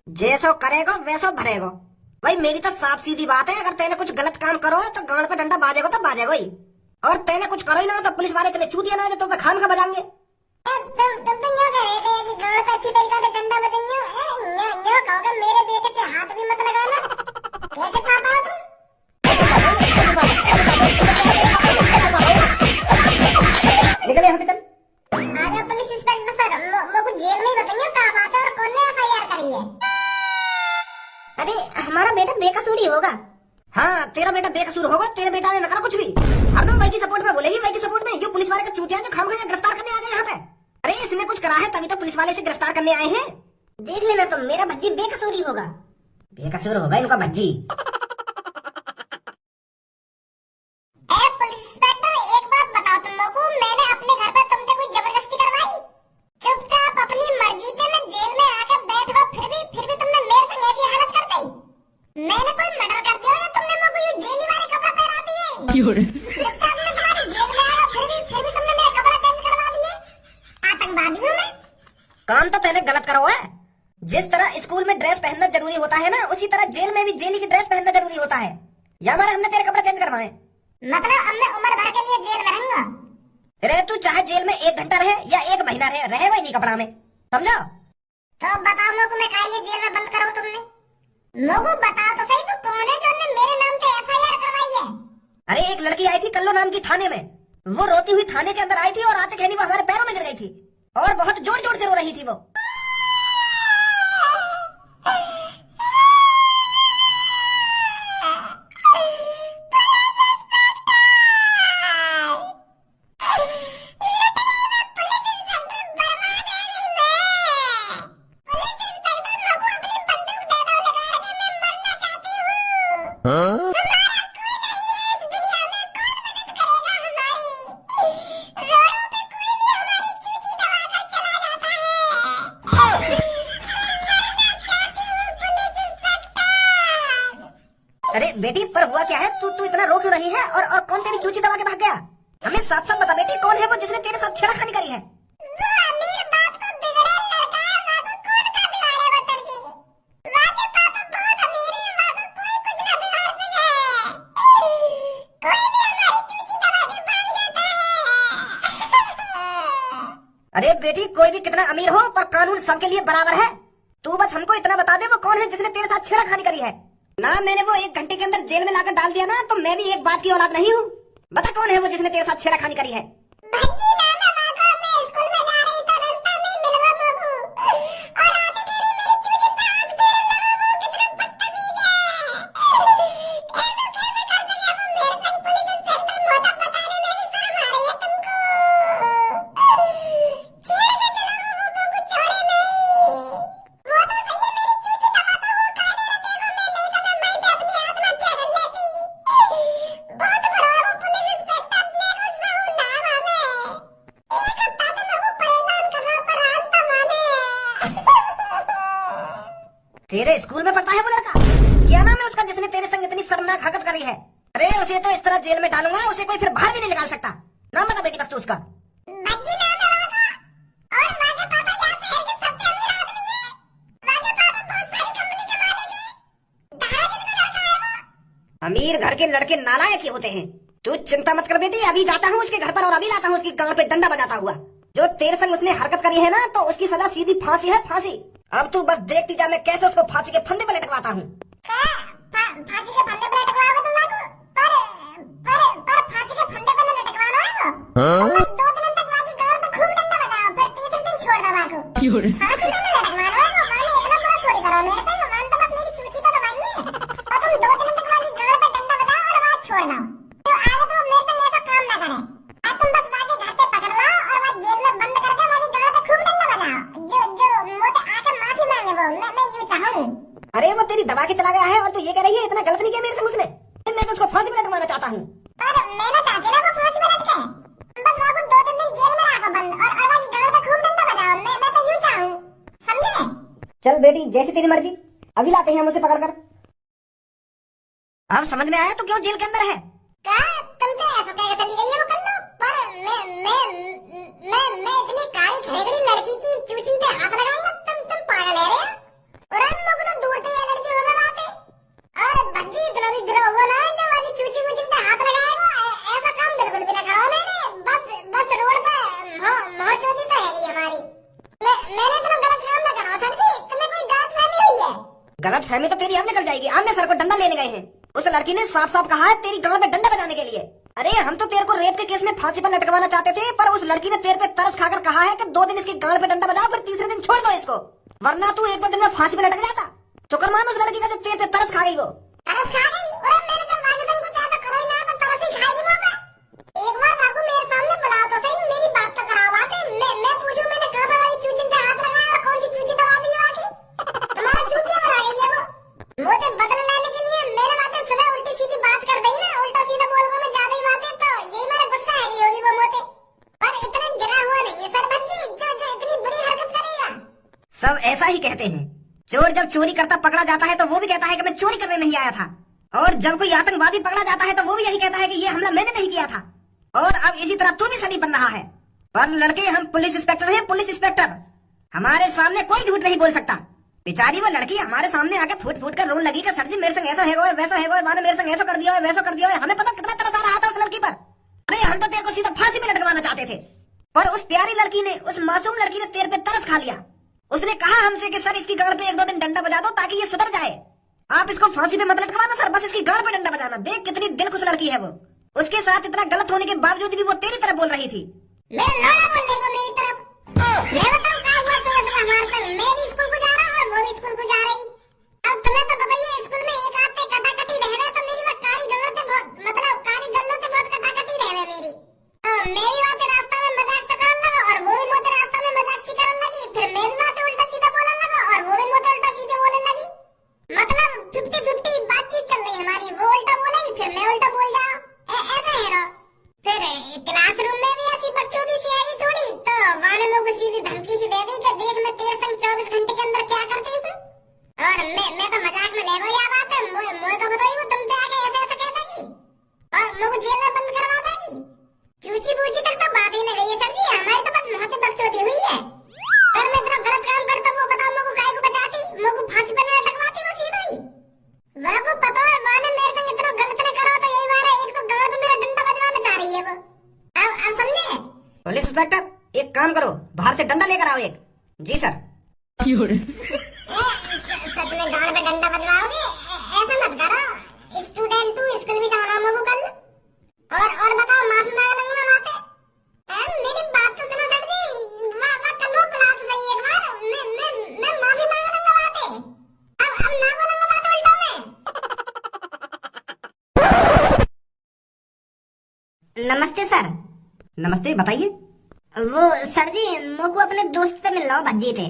जैसो करेगो वैसो भरेगो। भाई मेरी तो साफ सीधी बात है, अगर तेने कुछ गलत काम करो तो गाड़ पे डंडा बाजेगो तो बाजेगो ही, और तेने कुछ करो ही ना तो पुलिस वाले तेने चूतिया ना तो खान का बजाएंगे। तुम तो न्यो कह रहे थे कि गाड़ पे अच्छी तरीका से डंडा बजेंगे, न्यो कहोगे मेरे बेटे से हाथ भी मत लगाना। कैसे पापा तुम? निकले यहाँ से चल। आजा पुलिस इंस्पेक्टर सर, मुझे जेल में ही बताइए कहाँ बात है और कौन ने एफआईआर करी है। अरे हमारा बेटा बेकसूर ही होगा। हाँ तेरा बेटा बेकसूर होगा, तेरे बेटा ने न करा कुछ भी, हरदम वही की सपोर्ट में बोलेगी, वही की सपोर्ट में। जो पुलिस वाले का चूतिया जो खामखा गिरफ्तार करने आ गए यहाँ पे। अरे इसने कुछ करा है तभी तो पुलिस वाले से गिरफ्तार करने आए हैं। देख लेना तुम, मेरा भज्जी बेकसूर ही होगा। बेकसूर होगा इनका भज्जी। पुलिस इंस्पेक्टर एक बात बताओ तुम लोगों को, मैंने अपने घर पे तुमसे कोई जबरदस्ती करवाई? चुपचाप अपनी मर्जी से मैं जेल में आके बैठ गया, फिर भी तुमने मेरे संग ऐसी हालत कर दी। मैंने कोई मर्डर कर दिया या तुमने मेरे को ये जेली वाले कपड़ा पहना दिए? चुपचाप मैं तुम्हारी जेल में आया, फिर भी तुमने मेरे कपड़ा चेंज करवा दिए। आतंकवादी हूँ मैं? काम तो तेने गलत करा हुआ है। जिस तरह स्कूल में ड्रेस पहनना जरूरी होता है ना, उसी तरह जेल में भी जेली की ड्रेस पहनना जरूरी होता है। या हमारे हमने तेरे कपड़े चेंज करवाए। मतलब अब मैं उम्र भर के लिए जेल में रहूंगा? रहे तू चाहे जेल में 1 घंटा रहे या 1 महीना रहे वही नहीं कपड़ा में, समझा? तो बताओ लोगों मैं काहे जेल में बंद कराऊं तुमने? लोगों बताओ तो सही, तो कौन है जो ने मेरे नाम से एफआईआर करवाई है? अरे एक लड़की आई थी कल्लो नाम की थाने में, वो रोती हुई थाने के अंदर आई थी और आते कहनी वो हमारे पैरों में गिर गई थी और बहुत जोर जोर से रो रही थी वो। अरे बेटी पर हुआ क्या है, तू इतना रो क्यों रही है और कौन तेरी चूची दबा के भाग गया? हमें साफ साफ बता बेटी, कौन है वो जिसने तेरे साथ छेड़खानी करी है? वो अमीर बाप को बिगड़ेल लड़का है, माँ को कौन का बिगाड़े वो सर जी। माँ के पापा बहुत अमीर है, माँ को कोई कुछ ना बिगाड़ सके। कोई भी हमारी चूची दबा के भाग जाता है। अरे बेटी कोई भी कितना अमीर हो पर कानून सबके लिए बराबर है। तू बस हमको इतना बता दे वो कौन है जिसने तेरे साथ छेड़खानी करी है ना। मैंने वो 1 घंटे के अंदर जेल में लाकर डाल दिया ना तो मैं भी एक बात की औलाद नहीं हूँ। बता कौन है वो जिसने तेरे साथ छेड़खानी करी है? भज्जी नाम है माँ को, मैं स्कूल में जा रही तो रास्ता में मिलवा बाबू और आते कह रही मेरी चूची पे हाथ फेर लगा, वो कितना बदतमीज है। ऐसा कैसे कर सके वो मेरे संग? पुलिस इंस्पेक्टर मोहता बताने में भी शर्म आ रही है तुमको। छेड़ के चलो वो बाबू छोड़े नहीं। वो तो सही है मेरी चूची दबा तो वो काटे रखे को, मैं नहीं तो मैं पे अपनी आत्महत्या कर लेती। बहुत बड़ा है वो पुलिस इंस्पेक्टर, मेरे को सहू ना माने। एक हफ्ता तो मेरे को परेशान कर रहा पर आज तो माने। तेरे स्कूल में पढ़ता है वो लड़का? क्या नाम है उसका जिसने तेरे संग इतनी शर्मनाक हरकत करी है? अरे उसे तो इस तरह जेल में डालूंगा उसे कोई फिर बाहर भी नहीं निकाल सकता। नाम बता बेटी बस तू उसका। भज्जी नाम है माँ का, और माँ के पापा यहाँ शहर के सबसे अमीर आदमी है। माँ के पापा बहुत सारी कंपनी के मालिक हैं। दहाड़ दिन का लड़का है वो। अमीर घर के लड़के नालायक ही होते हैं। तू चिंता मत कर बेटी, अभी जाता हूँ उसके घर पर और अभी लाता हूँ उसकी गांड पे डंडा बजाता हुआ। जो तेरे संग उसने हरकत करी है ना तो उसकी सजा सीधी फांसी है, फांसी। अब तू बस देखती जा मैं कैसे उसको फांसी के फंदे पे लटकवाता हूँ। फांसी के फंदे पे लटकवाओगे तुम लोग? पर फांसी के फंदे पे न लटकवाना है वो। बस 2 दिन तक माँ की गांड पे खूब डंडा बजाओ, फिर तीसरे दिन छोड़ दो माँ को। फांसी पे न लटकवाना है वो। माँ ने इतना बुरा थोड़ी करा मेरे से, मान तो बस मेरी चूची तो दबाएंगे। और तुम 2 दिन तक माँ की गांड पे डंडा बजाओ और बाद छोड़ दो। तो आगे तो मेरे संग ऐसा काम ना करे। अब तुम बस माँ के घर से पकड़ लाओ और वहाँ जेल में बंद करके माँ की गांड पे खूब डंडा बजाओ। जो मुझे आके माफी मांगे वो, मैं यूँ चाहूँ। अरे वो तेरी दबा के चला गया है और तू ये कह रही है इतना गलत नहीं किया मेरे संग उसने। मैं तो उसको फांसी में लटकवाना चाहता हूँ। पर मैं ना चाहती ना वो फांसी में लटके, बस वो को 2-3 दिन जेल में रखो बंद और अरवा की गाल पे खूब डंडा बजाओ। मैं तो यूं चाहूँ, समझे? चल बेटी जैसी तेरी मर्जी, अभी लाते हैं हम उसे पकड़कर। अब समझ में आया तो क्यों जेल के अंदर है? क्या तुम तो ऐसा कह चली गई है वो कर लो, पर मैं इतनी काली खेगड़ी लड़की की चूचिन पे हाथ लगाऊंगा? तुम पागल है रे? और हम लोग तो दूर से ये लड़की हो बात है। और भज्जी इतना भी गिरा हुआ ना जो वाली चूची मुचिन पे हाथ लगाएगा, ऐसा काम बिल्कुल भी ना करो मैंने। बस रोड पे मोहचोदी तो है हमारी। मैंने इतना गलत काम ना करो सर जी, तुम्हें कोई गलत फहमी हुई है? गलत फहमी तो तेरी अब निकल जाएगी। हमने सर को डंडा लेने गए हैं, उस लड़की ने साफ साफ कहा है तेरी गाल पे डंडा बजाने के लिए। अरे हम तो तेरे को रेप के केस में फांसी पर लटकवाना चाहते थे, पर उस लड़की ने तेरे पे तरस खाकर कहा है कि 2 दिन इसकी गाल पे डंडा बजाओ, फिर तीसरे दिन छोड़ दो इसको, वरना तू 1-2 दिन में फांसी पे लटक जाता। शुक्र मान उस लड़की का जो तेरे पे तरस खा गई। वो तरस खा गई? और मेरे जब वालिदैन को चाहता करो ना तो तरस ही खाएगी मौका। एक बार बाबू मेरे सामने बुलाओ तो सही, मेरी बात तो कराओ। बात है मैं पूछूं मैंने कहां पर वाली चूचिन पे हाथ लगाया और कौन सी चूची दबा दी आके? तुम्हारा चूतिया बना गई है वो। मुझे बदला लेने के लिए मेरे बातें सुबह उल्टी सीधी बात कर दी ना, उल्टा सीधा बोल को मैं ज्यादा ही बातें, तो यही मेरा गुस्सा है होगी वो मोते। पर इतना गिरा हुआ नहीं है सर बच्ची जो इतनी बुरी हरकत करेगा। सब ऐसा ही कहते हैं, चोर जब चोरी करता पकड़ा जाता है तो वो भी कहता है कि मैं चोरी करने नहीं आया था, और जब कोई आतंकवादी पकड़ा जाता है तो वो भी यही कहता है कि ये हमला मैंने नहीं किया था। और अब इसी तरह तू भी सनी बन रहा है। पर लड़के हम पुलिस इंस्पेक्टर हैं, पुलिस इंस्पेक्टर, हमारे सामने कोई झूठ नहीं बोल सकता। बेचारी वो लड़की हमारे सामने आके फूट फूट कर रोने लगी कि सर जी मेरे संग ऐसा है वैसा है, मैंने मेरे संग ऐसा कर दिया है वैसा कर दिया है। हमें पता कितना तरस आ रहा था उस लड़की पर। अरे हम तो तेरे को सीधा फांसी में लटकवाना चाहते थे, पर उस प्यारी लड़की ने, उस मासूम लड़की ने तेरे पे तरस खा लिया। उसने कहा हमसे कि सर इसकी गाल पे 1-2 दिन डंडा बजा दो ताकि ये सुधर जाए। आप इसको फांसी में मत लटकवाना सर, बस इसकी गाल पे डंडा बजाना। देख कितनी दिलखुश लड़की है वो, उसके साथ इतना गलत होने के बावजूद भी वो तेरी तरफ बोल रही थी। मेरा लौड़ा बोल रही वो मेरी तरफ। मैं बताऊं क्या हुआ सुबह हमारे संग? मैं भी स्कूल को जा रहा और वो भी स्कूल को जा रही। अब तुम्हें तो पता ही है स्कूल में एक आध कटाकटी रहना, तो मेरी वो कारी गल्लों से बहुत कटाकटी रहना मेरी। मेरी बात रास्ता में मजाक से करने लगा और वो भी मुझे रास्ता में मजाक से करने लगी। फिर मेरी बात उल्टा सीधा बोलने लगा और वो भी मुझे उल्टा सीधे बोलने लगी। मतलब 50-50 बातचीत चल रही हमारी। वो उल्टा बोलेगी फिर मैं उल्टा बोल जाऊं, ऐसा है ना। फिर क्लासरूम में भी ऐसी बकचोदी सी आएगी थोड़ी, तो वाले लोग सीधी धमकी सी दे दी कि देख मैं तेरे संग 24 घंटे के अंदर क्या करती हूँ। और मैं तो मजाक में ले गई। क्या बात है मुझे तो बताइए वो तुम पे आके ऐसे कह देगी और मुझे जेल में बंद करवा देगी। चूची बूची तक तो बात ही नहीं गई है सर जी, हमारी तो बस बहुत ही बकचोदी हुई है। और मैं इतना गलत काम करता वो बताओ मुझे काहे को बचाती, मुझे फांसी पर लटकवाती वो सीधा ही। वो पता है वाले मेरे संग इतना गलत न करो तो यही बार एक तो गाल पे मेरा डंडा बजवाना चाह रही है वो। अब समझे? पुलिस इंस्पेक्टर एक काम करो, बाहर से डंडा लेकर आओ एक। जी सर। सच में गाल पे डंडा बजवाओगे? ऐसा मत करो, स्टूडेंट तू स्कूल भी जाना मुझे कल। और बताओ माफी मांग लूंगा बातें। मेरी बात तो सुनो सर जी, वाह कल वो बुला तो सही एक बार, मैं माफी मांग लूंगा बातें। अब ना बोलूंगा बात उल्टा में। नमस्ते सर। नमस्ते, बताइए। वो सर जी मुझको अपने दोस्त से मिलना हो भज्जी थे।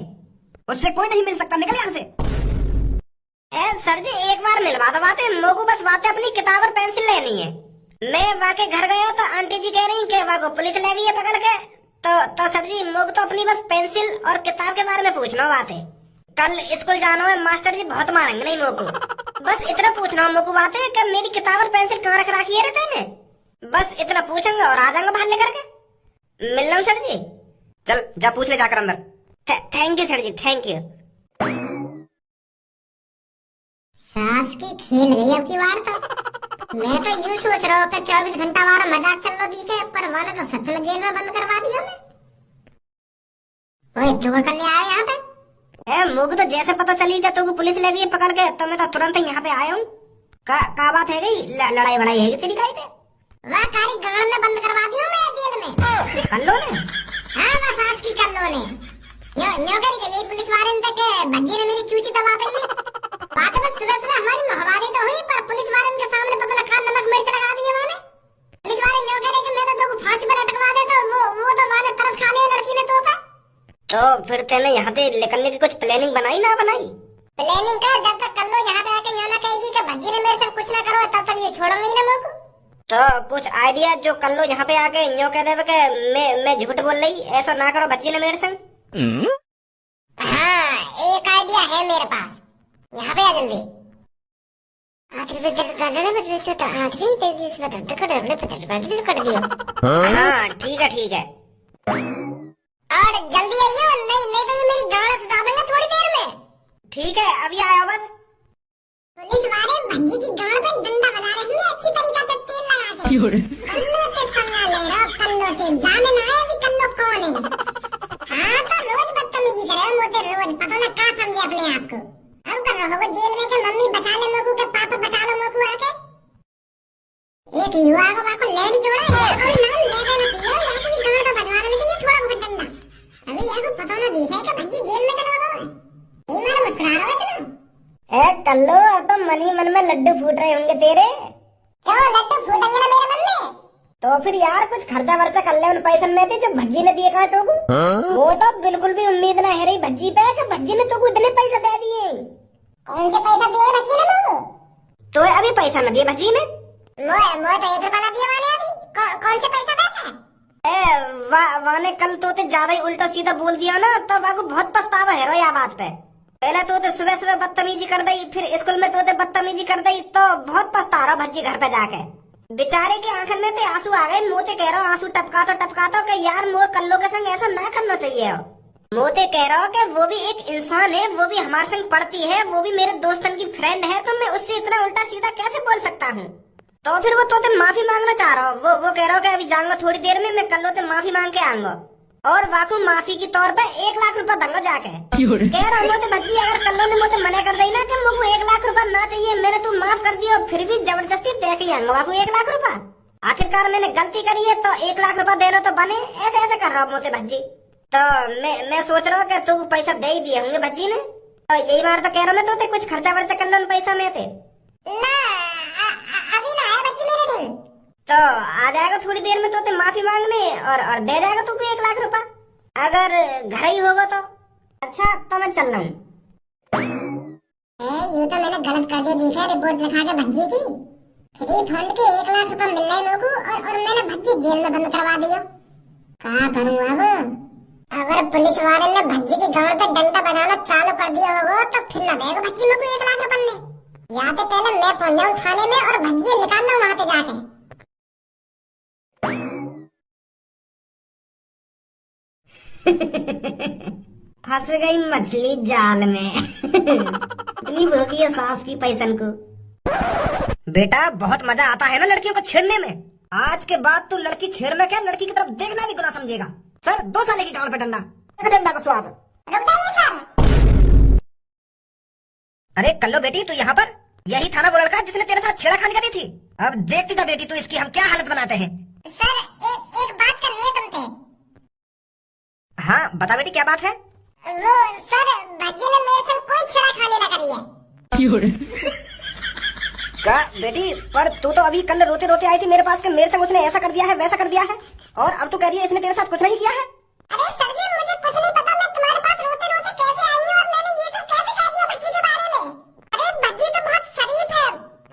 उससे कोई नहीं मिल सकता, निकल यहाँ से। सर जी एक बार मिलवा दो बातें, मुझको बस बातें अपनी किताब और पेंसिल लेनी है। मैं वहाँ के घर गया तो आंटी जी कह रही कि वहाँ को पुलिस ले गई है पकड़ के। तो सर जी मुझको तो अपनी बस पेंसिल और किताब के बारे में पूछना बातें। कल स्कूल जाना है, मास्टर जी बहुत मारेंगे नहीं मुझको। बस इतना पूछना मुझको बातें कि मेरी किताब और पेंसिल कहाँ रख रखी है रहते हैं। बस इतना पूछूंगा और आ जाऊंगा बाहर लेकर के। मिल रहा हूँ सर जी। चल जा पूछ ले जाकर अंदर। Thank you sir ji, thank you. सास की खेल गई अब की बार तो। मैं तो यूं सोच रहा हूँ कि 24 घंटा हमारा मजाक चल रहा दिखे, पर वाले तो सच में जेल में बंद करवा दिया मैं। ओए तू कर ले आया यहाँ पे? मुझको तो जैसे पता चली कि तू पुलिस ले गई पकड़ के, तो मैं तो तुरंत यहाँ पे आया हूँ। का बात है गई लड़ाई वड़ाई है तेरी काई थे? वह कारी गांव में बंद करवा दियो मैं जेल में। कल्लो ने? हाँ वह सास की कल्लो ने। न्यो करी गई यही पुलिस वाले ने के भज्जी ने मेरी चूची दबा दी। बात बस सुबह सुबह हमारी मोहवादी तो हुई, पर पुलिस वाले के सामने पता न खान नमक मिर्च लगा दिए मैंने। पुलिस वाले न्यो करे कि मैं तो तुमको फांसी पर लटकवा दे, तो वो तो वाले तरस खा लिया लड़की ने तो फिर तेने यहाँ से निकलने की कुछ प्लानिंग बनाई ना बनाई? प्लानिंग कर, जब तक कल्लो यहाँ पे आके यहाँ ना कहेगी कि भज्जी ने मेरे संग कुछ ना करो, तब तक ये छोड़ूंगी ही ना मेरे को। तो कुछ आइडिया जो कल्लो यहाँ पे आके यूँ कह देवे कि मैं झूठ बोल रही, ऐसा ना करो भज्जी ने मेरे संग। हाँ, एक आइडिया है मेरे पास, यहाँ पे आ जल्दी। कर दियो। हाँ ठीक है। और जल्दी आइयो, नहीं नहीं तो ये मेरी गाड़ी सुधा देंगे थोड़ी देर में। ठीक है, अभी आया बस। पुलिस वाले भज्जी की गाड़ पे डंडा बजा रहे हैं अच्छी तरीके से तेल लगा के। कल्लो से पंगा ले रहा, कल्लो से जाने ना है अभी कल्लो कौन है। हाँ तो रोज बदतमीजी करे मुझे, रोज पता ना क्या समझे अपने आप को। अब कर रहो वो जेल में के मम्मी बचा ले मोकू के पापा बचा लो मोकू आके। एक युवा को बाको लेडी जोड़ा है और नाम ले देना चाहिए, यहाँ की भी गाड़ का बजवा देना चाहिए थोड़ा बहुत डंडा। अभी यहाँ को पता ना दिखा है कि भज्जी जेल में चला रहा है, ये मारे मुस्कुरा रहा है इतना। ए कल्लो, अब तो मन ही मन में लड्डू फूट रहे होंगे तेरे। क्यों लड्डू फूटेंगे ना मेरे मन में? तो फिर यार कुछ खर्चा वर्चा कर ले उन पैसे में थे जो भज्जी ने दिए कहा तो वो तो बिल्कुल भी उम्मीद ना है रही भज्जी पे कि भज्जी ने तो इतने पैसे दे दिए। कौन से पैसा दिए भज्जी ने मेरे को? तो अभी पैसा न दिए भज्जी ने। मोए तो 1 रुपया ना दिए वाले अभी। कौन से पैसा पैसा? वाने कल तो ज्यादा ही उल्टा सीधा बोल दिया ना, तो बाबू बहुत पछतावा है रो या बात पे। पहले तो सुबह सुबह बदतमीजी कर दी, फिर स्कूल में तो बदतमीजी कर दी, तो बहुत पछता रहा भज्जी घर पे जाके। बेचारे की आंखन में तो आंसू आ गए, मोते कह रहा हूँ आंसू टपका तो कि यार मोर कल्लो के संग ऐसा ना करना चाहिए। मोते कह रहा हूँ कि वो भी एक इंसान है, वो भी हमारे संग पढ़ती है, वो भी मेरे दोस्तन की फ्रेंड है, तो मैं उससे इतना उल्टा सीधा कैसे बोल सकता हूँ। तो फिर वो तो माफी मांगना चाह रहा हूँ। वो कह रहा हूँ कि अभी जाऊंगा थोड़ी देर में, मैं कल्लो से माफी मांग के आऊंगा और वाकू माफी की तौर पे 1 लाख रुपया दूंगा जाके। कह रहा हूँ भज्जी अगर कल्लो ने मुझे मना कर दी ना कि मुझे 1 लाख रुपया ना चाहिए, मैंने तू माफ कर दिया, फिर भी जबरदस्ती दे के आऊंगा वाकू 1 लाख रुपया। आखिरकार मैंने गलती करी है तो 1 लाख रुपया देना तो बने, ऐसे कर रहा हूँ मोते भज्जी। तो मैं सोच रहा हूँ कि तू पैसा दे ही दिए होंगे भज्जी ने, तो यही बार तो कह रहा मैं तो कुछ खर्चा वर्चा कर लो उन पैसा में थे। अभी ना है भज्जी मेरे दिन। तो आ जाएगा थोड़ी देर में तो माफी मांगने और दे जाएगा तुमको 1 लाख रुपया, अगर घर ही होगा तो। अच्छा तो मैं चल रहा हूँ। यूँ तो मैंने गलत कर दिया, देखा रिपोर्ट लिखा के भज्जी की फ्री फंड के 1 लाख रुपया मिल रहे मेरे को, और मैंने भज्जी जेल में बंद करवा दिया। क्या करूँ अब? अगर पुलिस वाले ने भज्जी की गांव पे डंडा बजाना चालू कर दिया होगा तो फिर ना देगा भज्जी मेरे को 1 लाख रुपये ने। या तो पहले मैं पहुंच जाऊँ थाने में और भज्जी निकाल लूँ वहाँ से जाके। फंस गई मछली जाल में। इतनी भोगी है सास की पैसन को। बेटा बहुत मजा आता है ना लड़कियों को छेड़ने में। आज के बाद तू लड़की छेड़ में क्या, लड़की की तरफ देखना भी गुनाह समझेगा। सर 2 साल की गांड पे डंडा का स्वाद। रुक जाइए सर। अरे कल्लो बेटी तू यहाँ पर, यही थाना वो लड़का जिसने तेरे साथ छेड़खानी करी थी। अब देखती जा बेटी तू इसकी हम क्या हालत बनाते हैं। सर एक बात करनी है तुमसे। हाँ बता बेटी क्या बात है। वो सर भज्जी ने मेरे साथ कोई छेड़खानी ना करी है। क्या बेटी, पर तू तो अभी कल रोते रोते आई थी मेरे पास के मेरे संग उसने ऐसा कर दिया है वैसा कर दिया है, और अब तू कह रही है इसने तेरे साथ कुछ नहीं किया है। अरे सर जी मुझे कुछ नहीं पता, मैं तुम्हारे पास रोते रोते कैसे आई हूँ और मैंने ये सब कैसे कह दिया भज्जी के बारे में। अरे भज्जी तो बहुत शरीफ है,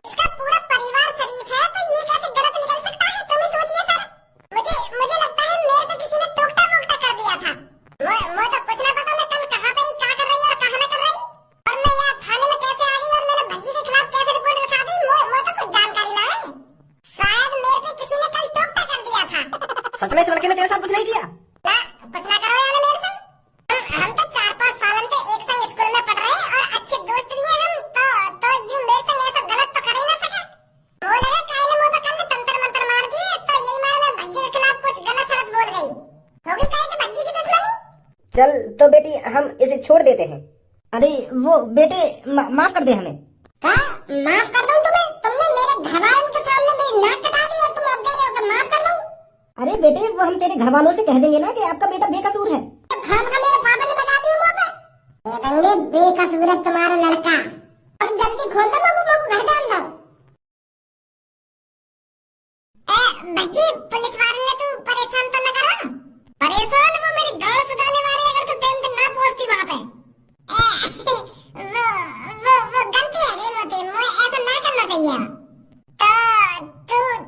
इसका पूरा परिवार शरीफ है, तो ये कैसे गलत निकल सकता है। तुम ही सोचिए सर, मुझे लगता है मेरे पे किसी ने टोकता वोकता कर दिया था। मुझे तो कुछ ना पता मैं कल कहाँ पे क्या कर रही और कहाँ न कर रही, और मैं यहाँ थाने में कैसे आ गई और मैंने भज्जी के खिलाफ कैसे रिपोर्ट लिखा दी, मुझे तो कुछ जानकारी ना है। शायद मेरे पे किसी ने कल टोकता कर दिया था। सच में इस लड़के ने तेरे साथ कुछ नहीं किया? ना कुछ ना करो यार मेरे संग। हम तो 4-5 सालों से एक संग स्कूल में पढ़ रहे हैं और अच्छे दोस्त भी हैं हम, तो यूं मेरे संग ऐसा गलत तो कर ही ना सका। वो लगा काहे ने मुंह पे कल तंत्र मंत्र मार दिए, तो यही मारे मैं भज्जी के खिलाफ कुछ गलत सलत बोल गई होगी, काहे कि भज्जी की दुश्मनी। चल तो बेटी हम इसे छोड़ देते हैं। अरे वो बेटे माफ कर दे हमें। क्या माफ कर दूं तुम्हें? तुमने मेरे घर वालों के सामने मेरी नाक कटा दी और तुम अब कह रहे हो कि माफ कर दूं? अरे बेटे वो हम तेरे घर वालों से कह देंगे ना कि आपका बेटा बेकसूर है। तो खाम खा मेरे पापा ने बता दी मुंह पर। कह देंगे बेकसूर है तुम्हारा लड़का, और जल्दी खोल दो मोको घर जान दो। भज्जी पुलिस वाले ने तू परेशान तो न करा? परेशान वो मेरी गाँव सुधारने वाले, अगर तू टाइम पे ना पहुंचती वहाँ पे। वो रही है। तो तू